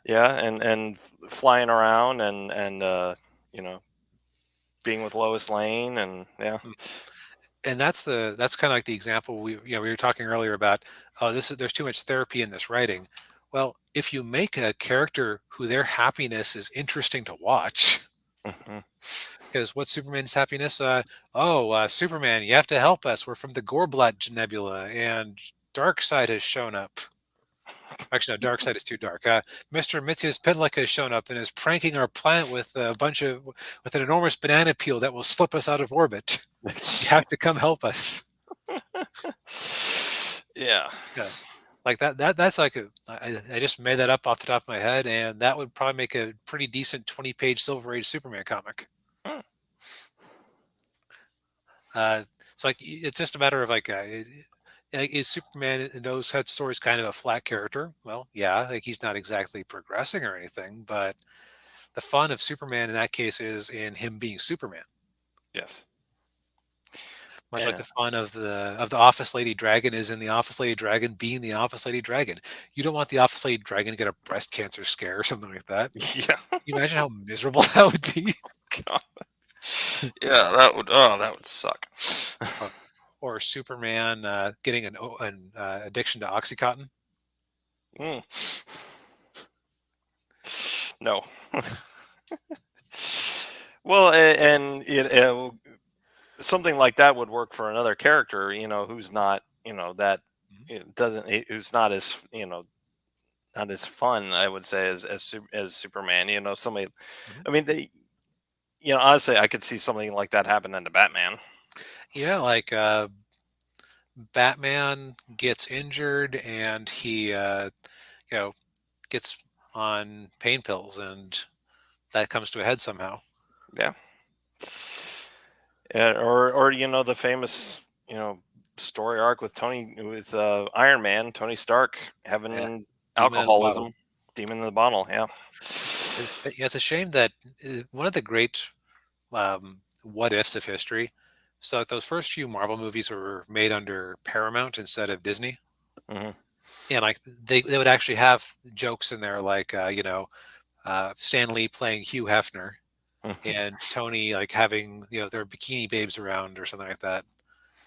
A: Yeah, and flying around and you know being with Lois Lane and yeah.
B: Mm. And that's kind of like the example we were talking earlier about. Oh, there's too much therapy in this writing. Well, if you make a character who their happiness is interesting to watch,
A: Hmm.
B: because what's Superman's happiness? Superman, you have to help us. We're from the Gorblat Nebula, and Darkseid has shown up. Actually, no, Darkseid is too dark. Mr. Mitzius Pitlick has shown up and is pranking our planet with with an enormous banana peel that will slip us out of orbit. You have to come help us.
A: Yeah.
B: Yeah, like that's like I just made that up off the top of my head, and that would probably make a pretty decent 20-page Silver Age Superman comic.
A: Mm,
B: It's like it's just a matter of like, is Superman in those types of stories kind of a flat character? Well, yeah, like he's not exactly progressing or anything, but the fun of Superman in that case is in him being Superman.
A: yes.
B: Much like
A: Yeah.
B: the fun of the Office Lady Dragon is in the Office Lady Dragon being the Office Lady Dragon. You don't want the Office Lady Dragon to get a breast cancer scare or something like that.
A: Yeah.
B: Can you imagine how miserable that would be?
A: God. Yeah, that would suck.
B: or, or Superman getting an addiction to OxyContin.
A: Mm, no. Well, and something like that would work for another character, who's not, that
B: Mhm.
A: it doesn't, who's not as, not as fun, I would say, as Superman. Somebody.
B: Mhm.
A: I mean, honestly, I could see something like that happen into Batman.
B: Yeah, like Batman gets injured and he you know gets on pain pills, and that comes to a head somehow.
A: Yeah. Or the famous story arc with Iron Man, Tony Stark
B: Yeah,
A: having
B: demon in the bottle.
A: alcoholism, demon in the bottle. Yeah.
B: Yeah, it's a shame that one of the great what ifs of history. So like, those first few Marvel movies were made under Paramount instead of Disney,
A: Hmm.
B: and like they would actually have jokes in there like Stan Lee playing Hugh Hefner,
A: Mhm.
B: and Tony like having their bikini babes around or something like that,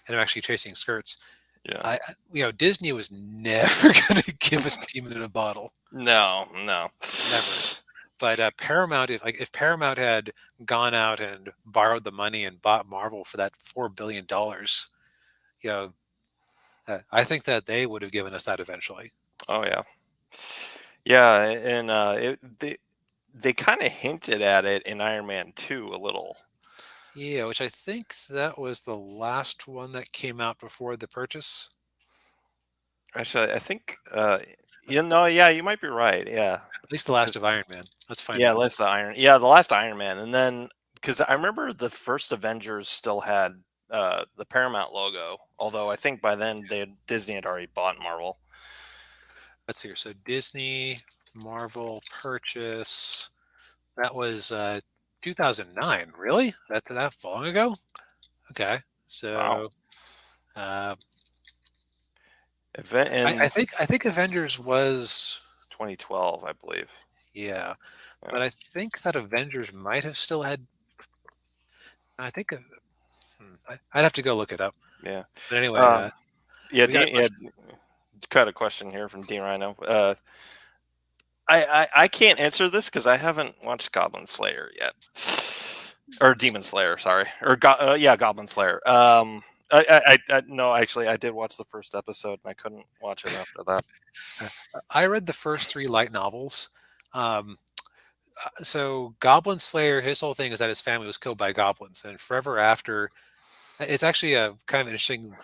B: and they're actually chasing skirts.
A: Yeah.
B: Disney was never going to give us Demon in a Bottle,
A: No, no.
B: never. But Paramount, if Paramount had gone out and borrowed the money and bought Marvel for that $4 billion, you know, I think that they would have given us that eventually.
A: Oh yeah. Yeah, and they kind of hinted at it in Iron Man 2 a little.
B: Yeah, which I think that was the last one that came out before the purchase.
A: Actually, I think yeah, you might be right. Yeah.
B: At least the last
A: 'Cause-
B: of Iron Man. Let's find
A: yeah,
B: out.
A: the last Iron Man, and then because I remember the first Avengers still had the Paramount logo, although I think by then Disney had already bought Marvel.
B: Let's see here. So Disney Marvel purchase. That was 2009. Really? That's that long ago? Okay.
A: Wow.
B: So uh,
A: Event
B: I
A: in
B: think Avengers was
A: 2012, I believe.
B: yeah,
A: Yeah.
B: but I think that Avengers might have still had. I think I'd have to go look it up.
A: Yeah.
B: But anyway,
A: Um, yeah,
B: we got a
A: yeah.
B: question.
A: Got a question here from Dean Rhino. I can't answer this because I haven't watched Goblin Slayer yet, or Demon Slayer. Sorry, or yeah, Goblin Slayer. No, actually, I did watch the first episode and I couldn't watch it after that.
B: Uh, I read the first three light novels. Um, so Goblin Slayer, his whole thing is that his family was killed by goblins, and forever after, it's actually a kind of interesting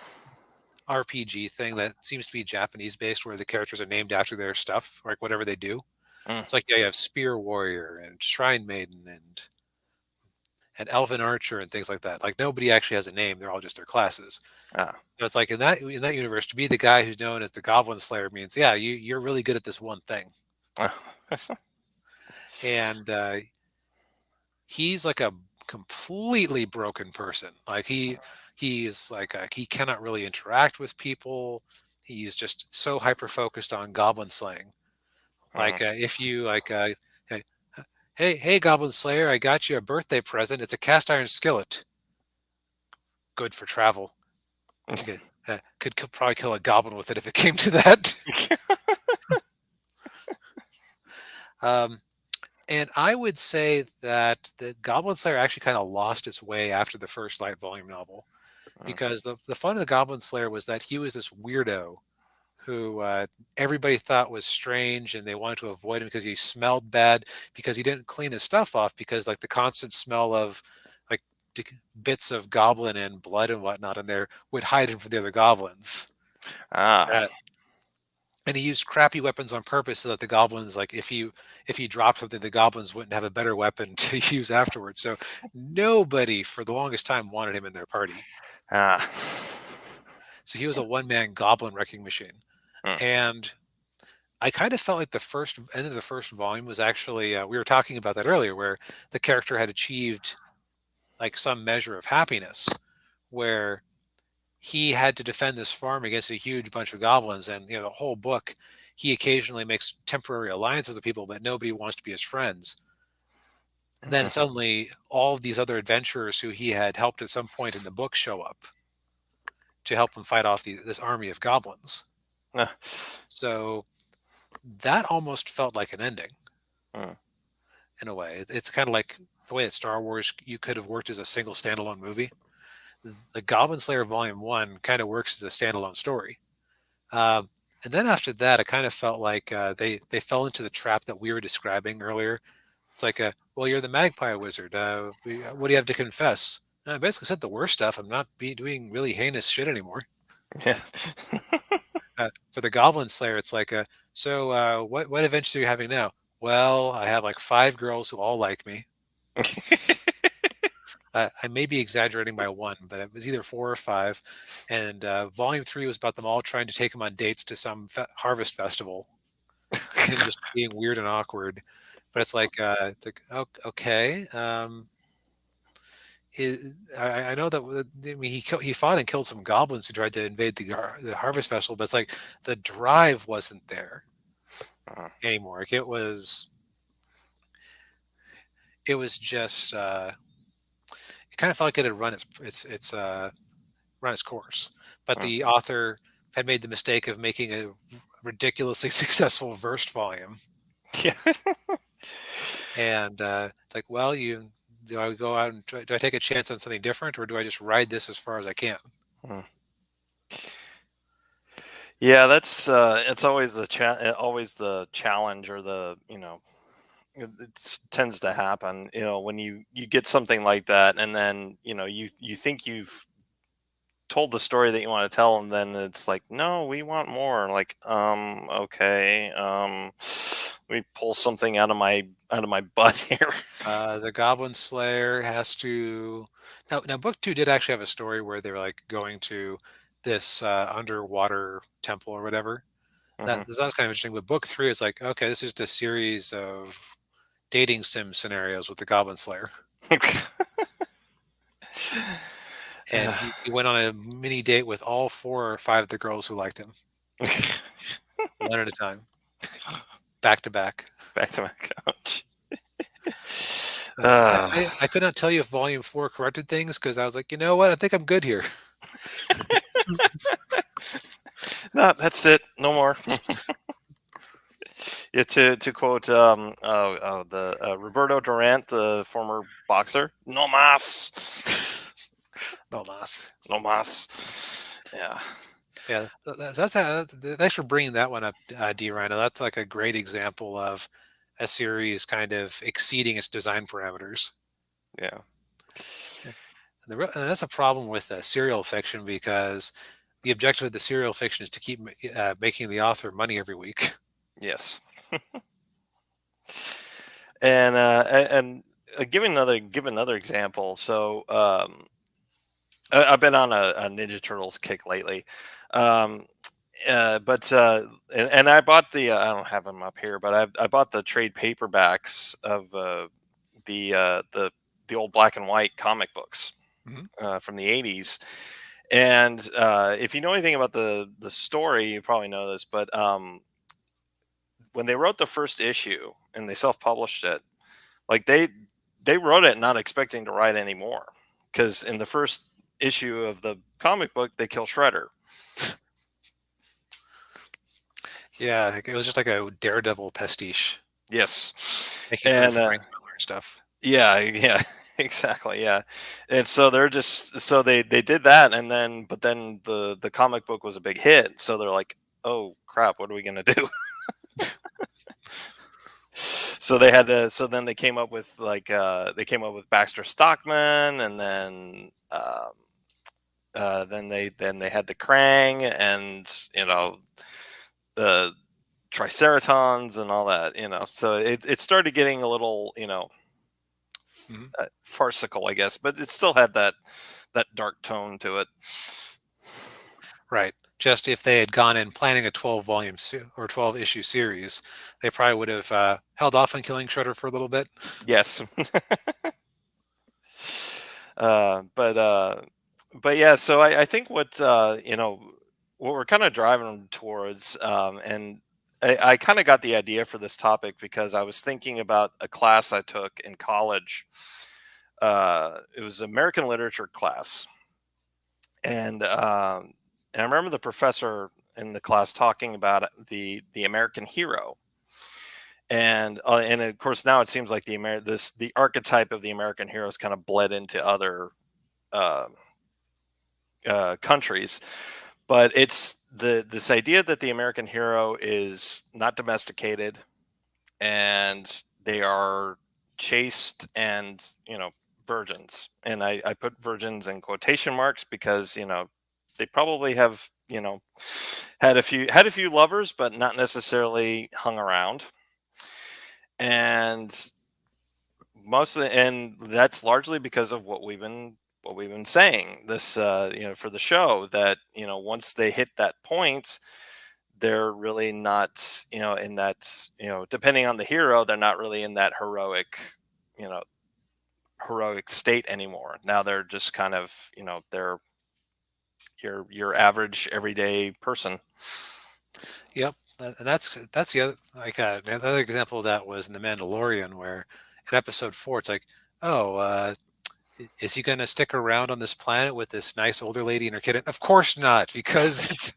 B: RPG thing that seems to be Japanese based, where the characters are named after their stuff, like whatever they do.
A: Mm,
B: It's like you have Spear Warrior and Shrine Maiden and Elven Archer and things like that. Like nobody actually has a name; they're all just their classes.
A: ah.
B: So it's like in that universe, to be the guy who's known as the Goblin Slayer means, yeah, you're really good at this one thing. And he's like a completely broken person. Like he's like he cannot really interact with people. He's just so hyper focused on goblin slaying.
A: Mm.
B: Like if you like hey hey Goblin Slayer, I got you a birthday present. It's a cast iron skillet. Good for travel. Okay. Could probably kill a goblin with it if it came to that. Um, and I would say that the Goblin Slayer actually kind of lost its way after the first light volume novel,
A: Mm,
B: because the fun of the Goblin Slayer was that he was this weirdo who everybody thought was strange, and they wanted to avoid him because he smelled bad, because he didn't clean his stuff off, because like the constant smell of like bits of goblin and blood and whatnot in there would hide him from the other goblins.
A: ah.
B: Uh, and he used crappy weapons on purpose so that the goblins, like if he dropped something, the goblins wouldn't have a better weapon to use afterwards. So nobody for the longest time wanted him in their party.
A: Ah.
B: So he was a one-man goblin wrecking machine.
A: Mm,
B: And I kind of felt like the first end of the first volume was actually we were talking about that earlier, where the character had achieved like some measure of happiness, where he had to defend this farm against a huge bunch of goblins, and the whole book he occasionally makes temporary alliances with people, but nobody wants to be his friends. And then
A: mhm.
B: suddenly all of these other adventurers who he had helped at some point in the book show up to help him fight off this army of goblins.
A: Ah.
B: So that almost felt like an ending
A: Mm,
B: in a way. It's kind of like the way that Star Wars you could have worked as a single standalone movie. The Goblin Slayer Volume One kind of works as a standalone story. Um, and then after that, I kind of felt like they fell into the trap that we were describing earlier. It's like, well, you're the Magpie Wizard. What do you have to confess? I basically said the worst stuff. I'm not doing really heinous shit anymore.
A: yeah.
B: For the Goblin Slayer, it's like, so what adventures are you having now? Well, I have like 5 girls who all like me. I may be exaggerating by one, but it was either 4 or 5. And volume 3 was about them all trying to take him on dates to some harvest festival, and him just being weird and awkward. But it's like okay. I know that I mean he fought and killed some goblins who tried to invade the harvest festival, but it's like the drive wasn't there
A: Uh,
B: anymore. Like it was it was just it kind of felt like it had run its course, but
A: Mm.
B: the author had made the mistake of making a ridiculously successful versed volume,
A: Yeah.
B: and it's like, well, you do I go out and do I take a chance on something different, or do I just ride this as far as I can?
A: Mm. Yeah, that's it's always always the challenge, or the it tends to happen, when you get something like that, and then you think you've told the story that you want to tell, and then it's like, no, we want more. Like, okay, we pull something out of my butt here.
B: The Goblin Slayer has to now. Book two did actually have a story where they were like going to this underwater temple or whatever.
A: Hmm.
B: That sounds kind of interesting. But book three is like, okay, this is just a series of dating sim scenarios with the Goblin Slayer, and he went on a mini date with all four or five of the girls who liked him, one at a time, back to back.
A: Back to my couch.
B: I could not tell you if volume four corrected things because I was like, you know what, I think I'm good here.
A: No, that's it. No more. Yeah, to quote the Roberto Durant, the former boxer, "No mas,
B: No mas.
A: no mas." Yeah.
B: Yeah, thanks for bringing that one up, D. Rhino. That's like a great example of a series kind of exceeding its design parameters.
A: Yeah.
B: Yeah. And that's a problem with serial fiction because the objective of the serial fiction is to keep making the author money every week.
A: Yes. And give another example. So I've been on a Ninja Turtles kick lately. Um, but and I bought I don't have them up here, but I bought the trade paperbacks of the uh, the the old black and white comic books
B: Mhm.
A: from the '80s. And if you know anything about the story, you probably know this. But when they wrote the first issue and they self-published it, like they wrote it not expecting to write any more, because in the first issue of the comic book they kill Shredder.
B: Yeah, like, it was just like a Daredevil pastiche,
A: Yes.
B: making fun of
A: And
B: Frank Miller and stuff.
A: yeah, yeah, exactly, yeah. And so they did that, and then but then the comic book was a big hit, so they're like, oh crap, what are we gonna do? So then they came up with Baxter Stockman, and then they had the Krang, and the Triceratons and all that. So it started getting a little
B: Mhm.
A: farcical, I guess, but it still had that dark tone to it.
B: Right. Just if they had gone in planning a 12 volume or 12 issue series, they probably would have held off on killing Shredder for a little bit.
A: Yes. uh, but uh, but yeah, so I think what we're kind of driving towards, and I kind of got the idea for this topic because I was thinking about a class I took in college. It was American literature class, and I remember the professor in the class talking about the American hero. And of course now it seems like the archetype of the American hero is kind of bled into other uh, countries, but it's this idea that the American hero is not domesticated, and they are chaste, and virgins. And I put virgins in quotation marks because they probably have had a few lovers, but not necessarily hung around. And and that's largely because of what we've been saying this for the show, that once they hit that point, they're really not in that, depending on the hero, they're not really in that you know heroic state anymore. Now they're just kind of, they're your average everyday person.
B: Yep. And that's the other, like another example of that was in The Mandalorian, where in episode 4, it's like, oh, is he going to stick around on this planet with this nice older lady and her kid? Of course not, because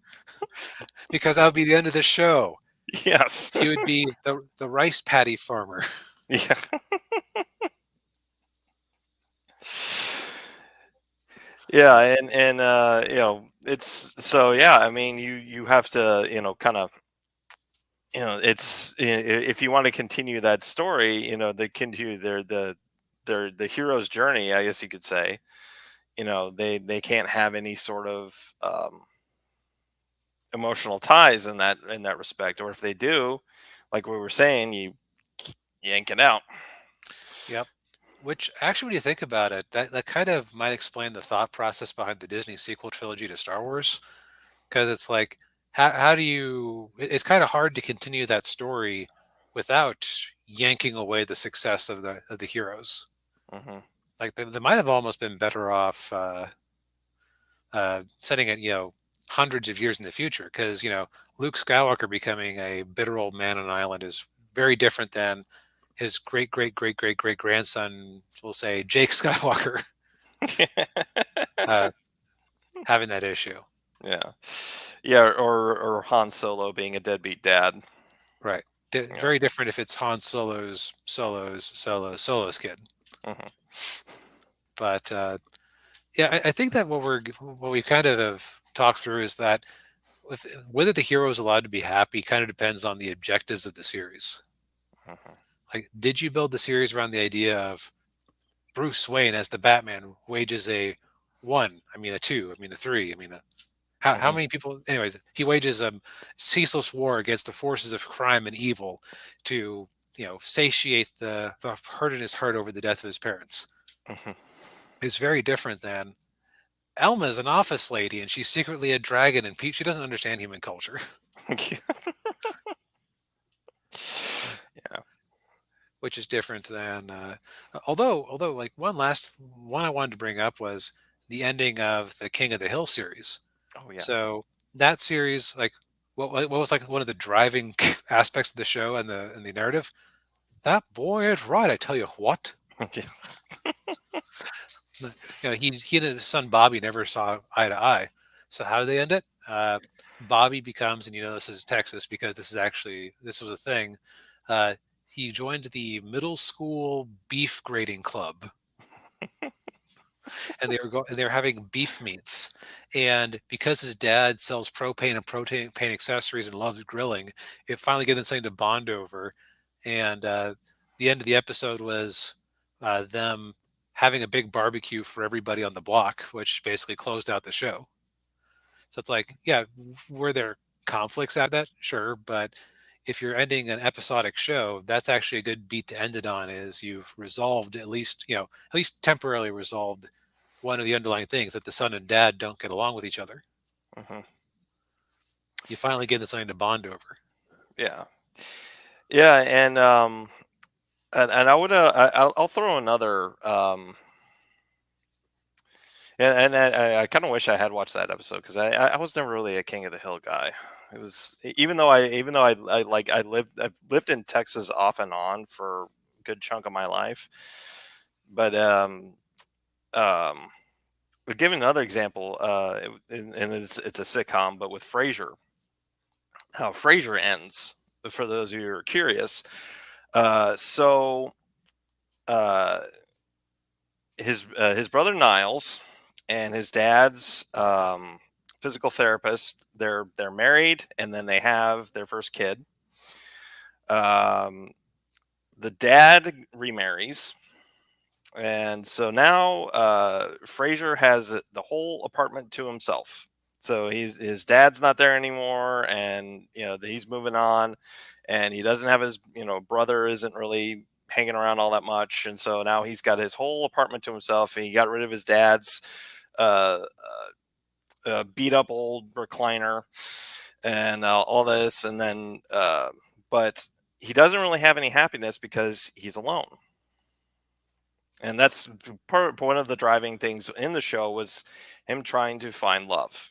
B: because that would be the end of the show.
A: Yes.
B: He would be the rice paddy farmer.
A: Yeah. Yeah, and it's so yeah, I mean you have to, kind of, if you want to continue that story, they continue the hero's journey, I guess you could say. They can't have any sort of emotional ties in that respect, or if they do, like we were saying, you yank it out.
B: Yep. Which actually, when you think about it, that kind of might explain the thought process behind the Disney sequel trilogy to Star Wars. Because it's like, how do you? It's kind of hard to continue that story without yanking away the success of the heroes.
A: Hmm.
B: Like they might have almost been better off setting it, hundreds of years in the future. Because Luke Skywalker becoming a bitter old man on an island is very different than his great great great great great grandson, we'll say Jake Skywalker, uh, having that issue.
A: Yeah, yeah, or Han Solo being a deadbeat dad.
B: Right.
A: Yeah.
B: Very different if it's Han Solo's kid.
A: Hmm.
B: But yeah, I think that what we kind of have talked through is that whether the hero is allowed to be happy kind of depends on the objectives of the series.
A: Hmm.
B: Like, did you build the series around the idea of Bruce Wayne as the Batman wages a one, I mean a two, I mean a three, I mean how
A: Hmm.
B: many people? Anyways, he wages a ceaseless war against the forces of crime and evil to satiate the hurt in his heart over the death of his parents.
A: Hmm.
B: Is very different than Elma's an office lady and she's secretly a dragon and she doesn't understand human culture,
A: Yeah.
B: which is different than. Although like one last one I wanted to bring up was the ending of the King of the Hill series.
A: Oh yeah.
B: So that series, like, what was like one of the driving aspects of the show and the narrative? That boy is right. I tell you what.
A: Yeah.
B: He and his son Bobby never saw eye to eye. So how do they end it? Bobby becomes, and this is Texas because this was a thing. Uh, he joined the middle school beef grading club, and they were having beef meats. And because his dad sells propane and propane accessories and loves grilling, it finally gave them something to bond over. And the end of the episode was them having a big barbecue for everybody on the block, which basically closed out the show. So it's like, yeah, were there conflicts out of that? Sure, but if you're ending an episodic show, that's actually a good beat to end it on. Is you've resolved at least temporarily resolved one of the underlying things that the son and dad don't get along with each other.
A: Hmm.
B: You finally get something to bond over.
A: Yeah. Yeah, and I would I'll throw another and I kind of wish I had watched that episode because I was never really a King of the Hill guy. It was I've lived in Texas off and on for a good chunk of my life, but um but give another example, and it's a sitcom, but with Frasier, how Frasier ends. For those of you who are curious, so uh, his brother Niles and his dad's physical therapist. They're married, and then they have their first kid. Um, the dad remarries, and so now Frasier has the whole apartment to himself. So his dad's not there anymore, and he's moving on, and he doesn't have his brother isn't really hanging around all that much, and so now he's got his whole apartment to himself. And he got rid of his dad's uh, beat up old recliner and all this, and then but he doesn't really have any happiness because he's alone, and that's one of the driving things in the show was him trying to find love.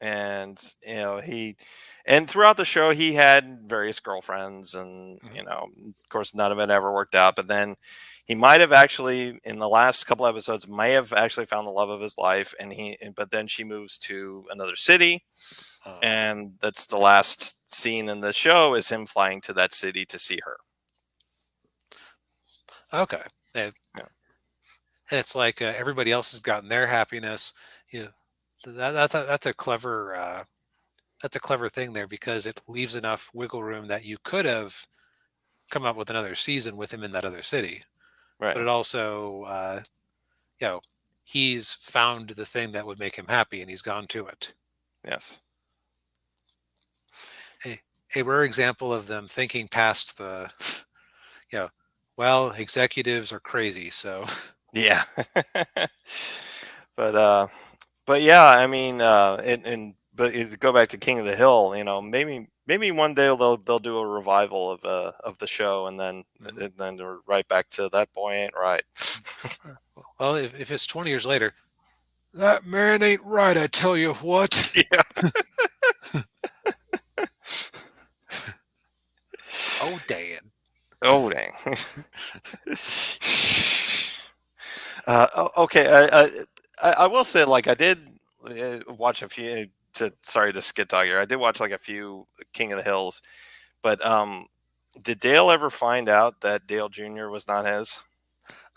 A: and and throughout the show he had various girlfriends, and
B: Mhm.
A: of course none of it ever worked out. But then he might have actually, in the last couple episodes, may have actually found the love of his life, but then she moves to another city,
B: Uh,
A: and that's the last scene in the show, is him flying to that city to see her.
B: okay. And
A: Yeah.
B: it's like everybody else has gotten their happiness. You that's a clever that's a clever thing there because it leaves enough wiggle room that you could have come up with another season with him in that other city. But
A: Right.
B: it also, you know, he's found the thing that would make him happy and he's gone to it.
A: Yes.
B: A, a rare example of them thinking past the, you know, well, executives are crazy. So,
A: Yeah. but but yeah, I mean, go back to King of the Hill. Maybe one day they'll do a revival of the show, and then
B: mhm.
A: we're right back to that boy ain't right.
B: Well, if it's 20 years later, that man ain't right. I tell you what.
A: Yeah.
B: Oh, Dan.
A: Oh dang. Okay. I will say, like, I did watch a few. Sorry to skid talk here. I did watch like a few King of the Hills, but did Dale ever find out that Dale Jr. was not his?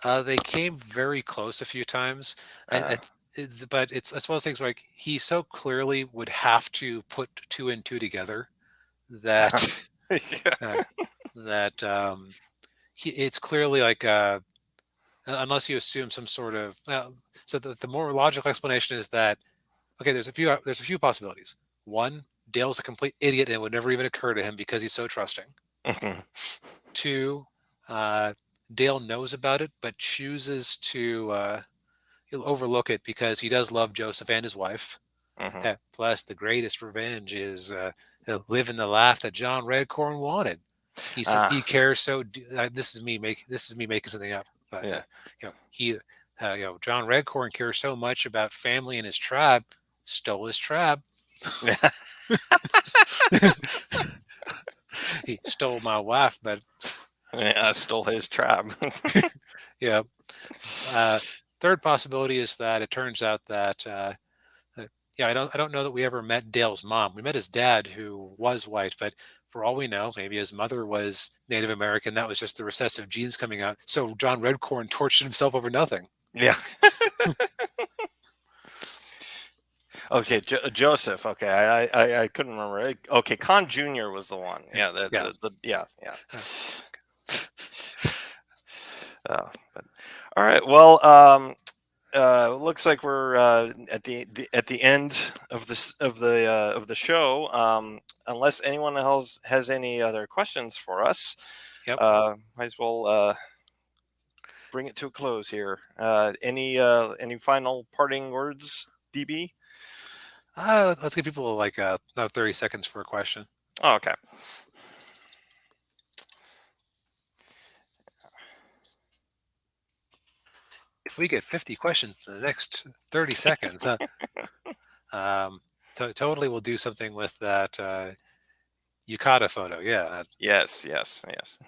B: They came very close a few times.
A: Uh,
B: But it's one of those things where, like, he so clearly would have to put two and two together that
A: yeah.
B: uh, that it's clearly like unless you assume some sort of so the more logical explanation is that okay, there's a few possibilities. One, Dale's a complete idiot and it would never even occur to him because he's so trusting.
A: Mhm,
B: Two, uh, Dale knows about it but chooses to he'll overlook it because he does love Joseph and his wife.
A: mhm.
B: Plus, the greatest revenge is living the life that John Redcorn wanted. He
A: Ah,
B: cares so. This is me making something up, but
A: yeah.
B: John Redcorn cares so much about family and his tribe. Stole his tribe. He stole my wife, but
A: Yeah, I stole his trap.
B: yeah. Uh, Third possibility is that it turns out that yeah, I don't know that we ever met Dale's mom. We met his dad, who was white, but for all we know, maybe his mother was Native American. That was just the recessive genes coming out. So John Redcorn tortured himself over nothing.
A: Yeah. Okay, Joseph. Okay, I couldn't remember. Okay, Con Junior was the one.
B: Yeah,
A: Yeah,
B: yeah.
A: yeah, yeah.
B: Uh,
A: But all right. Well, looks like we're at the end of of the show. Unless anyone else has any other questions for us,
B: yep.
A: might as well bring it to a close here. Any final parting words, DB?
B: Let's give people like 30 seconds for a question.
A: Oh, okay.
B: If we get 50 questions in the next 30 seconds, um, totally we'll do something with that yukata photo. Yeah.
A: Yes, yes, yes.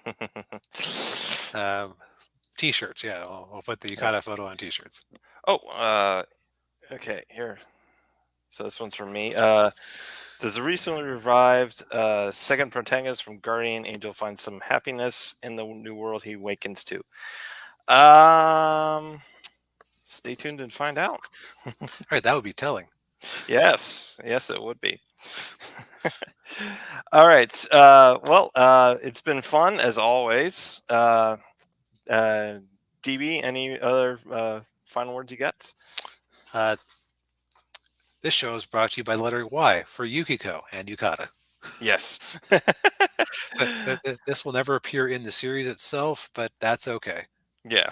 B: T-shirts. Yeah, we'll put the
A: Yeah.
B: yukata photo on T-shirts.
A: Oh, okay. Here. So this one's from me. Does the recently revived second protagonist from Guardian Angel find some happiness in the new world he awakens to? Um, Stay tuned and find out.
B: All right, that would be telling.
A: Yes, yes, it would be. All right. Well, it's been fun as always. Uh, DB, any other final words you got?
B: Uh, this show is brought to you by the letter Y for Yukiko and Yukata.
A: Yes.
B: This will never appear in the series itself, but that's okay.
A: Yeah.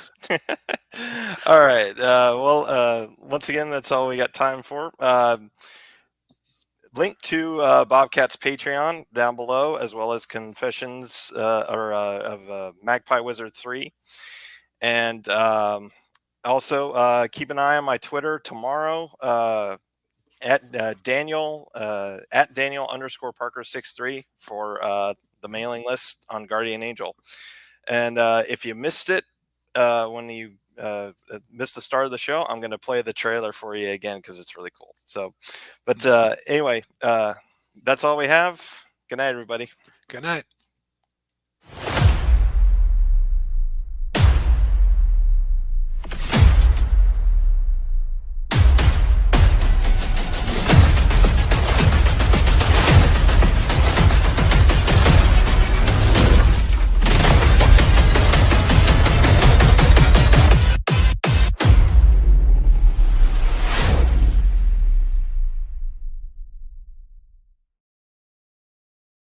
A: All right. Well, once again, that's all we got time for. Link to Bobcat's Patreon down below, as well as Confessions of Magpie Wizard 3. And also keep an eye on my Twitter tomorrow. Daniel at Daniel underscore Parker 63 for the mailing list on Guardian Angel. And if you missed it when you missed the start of the show, I'm going to play the trailer for you again because it's really cool. So, but anyway, that's all we have. Good night, everybody.
B: Good night.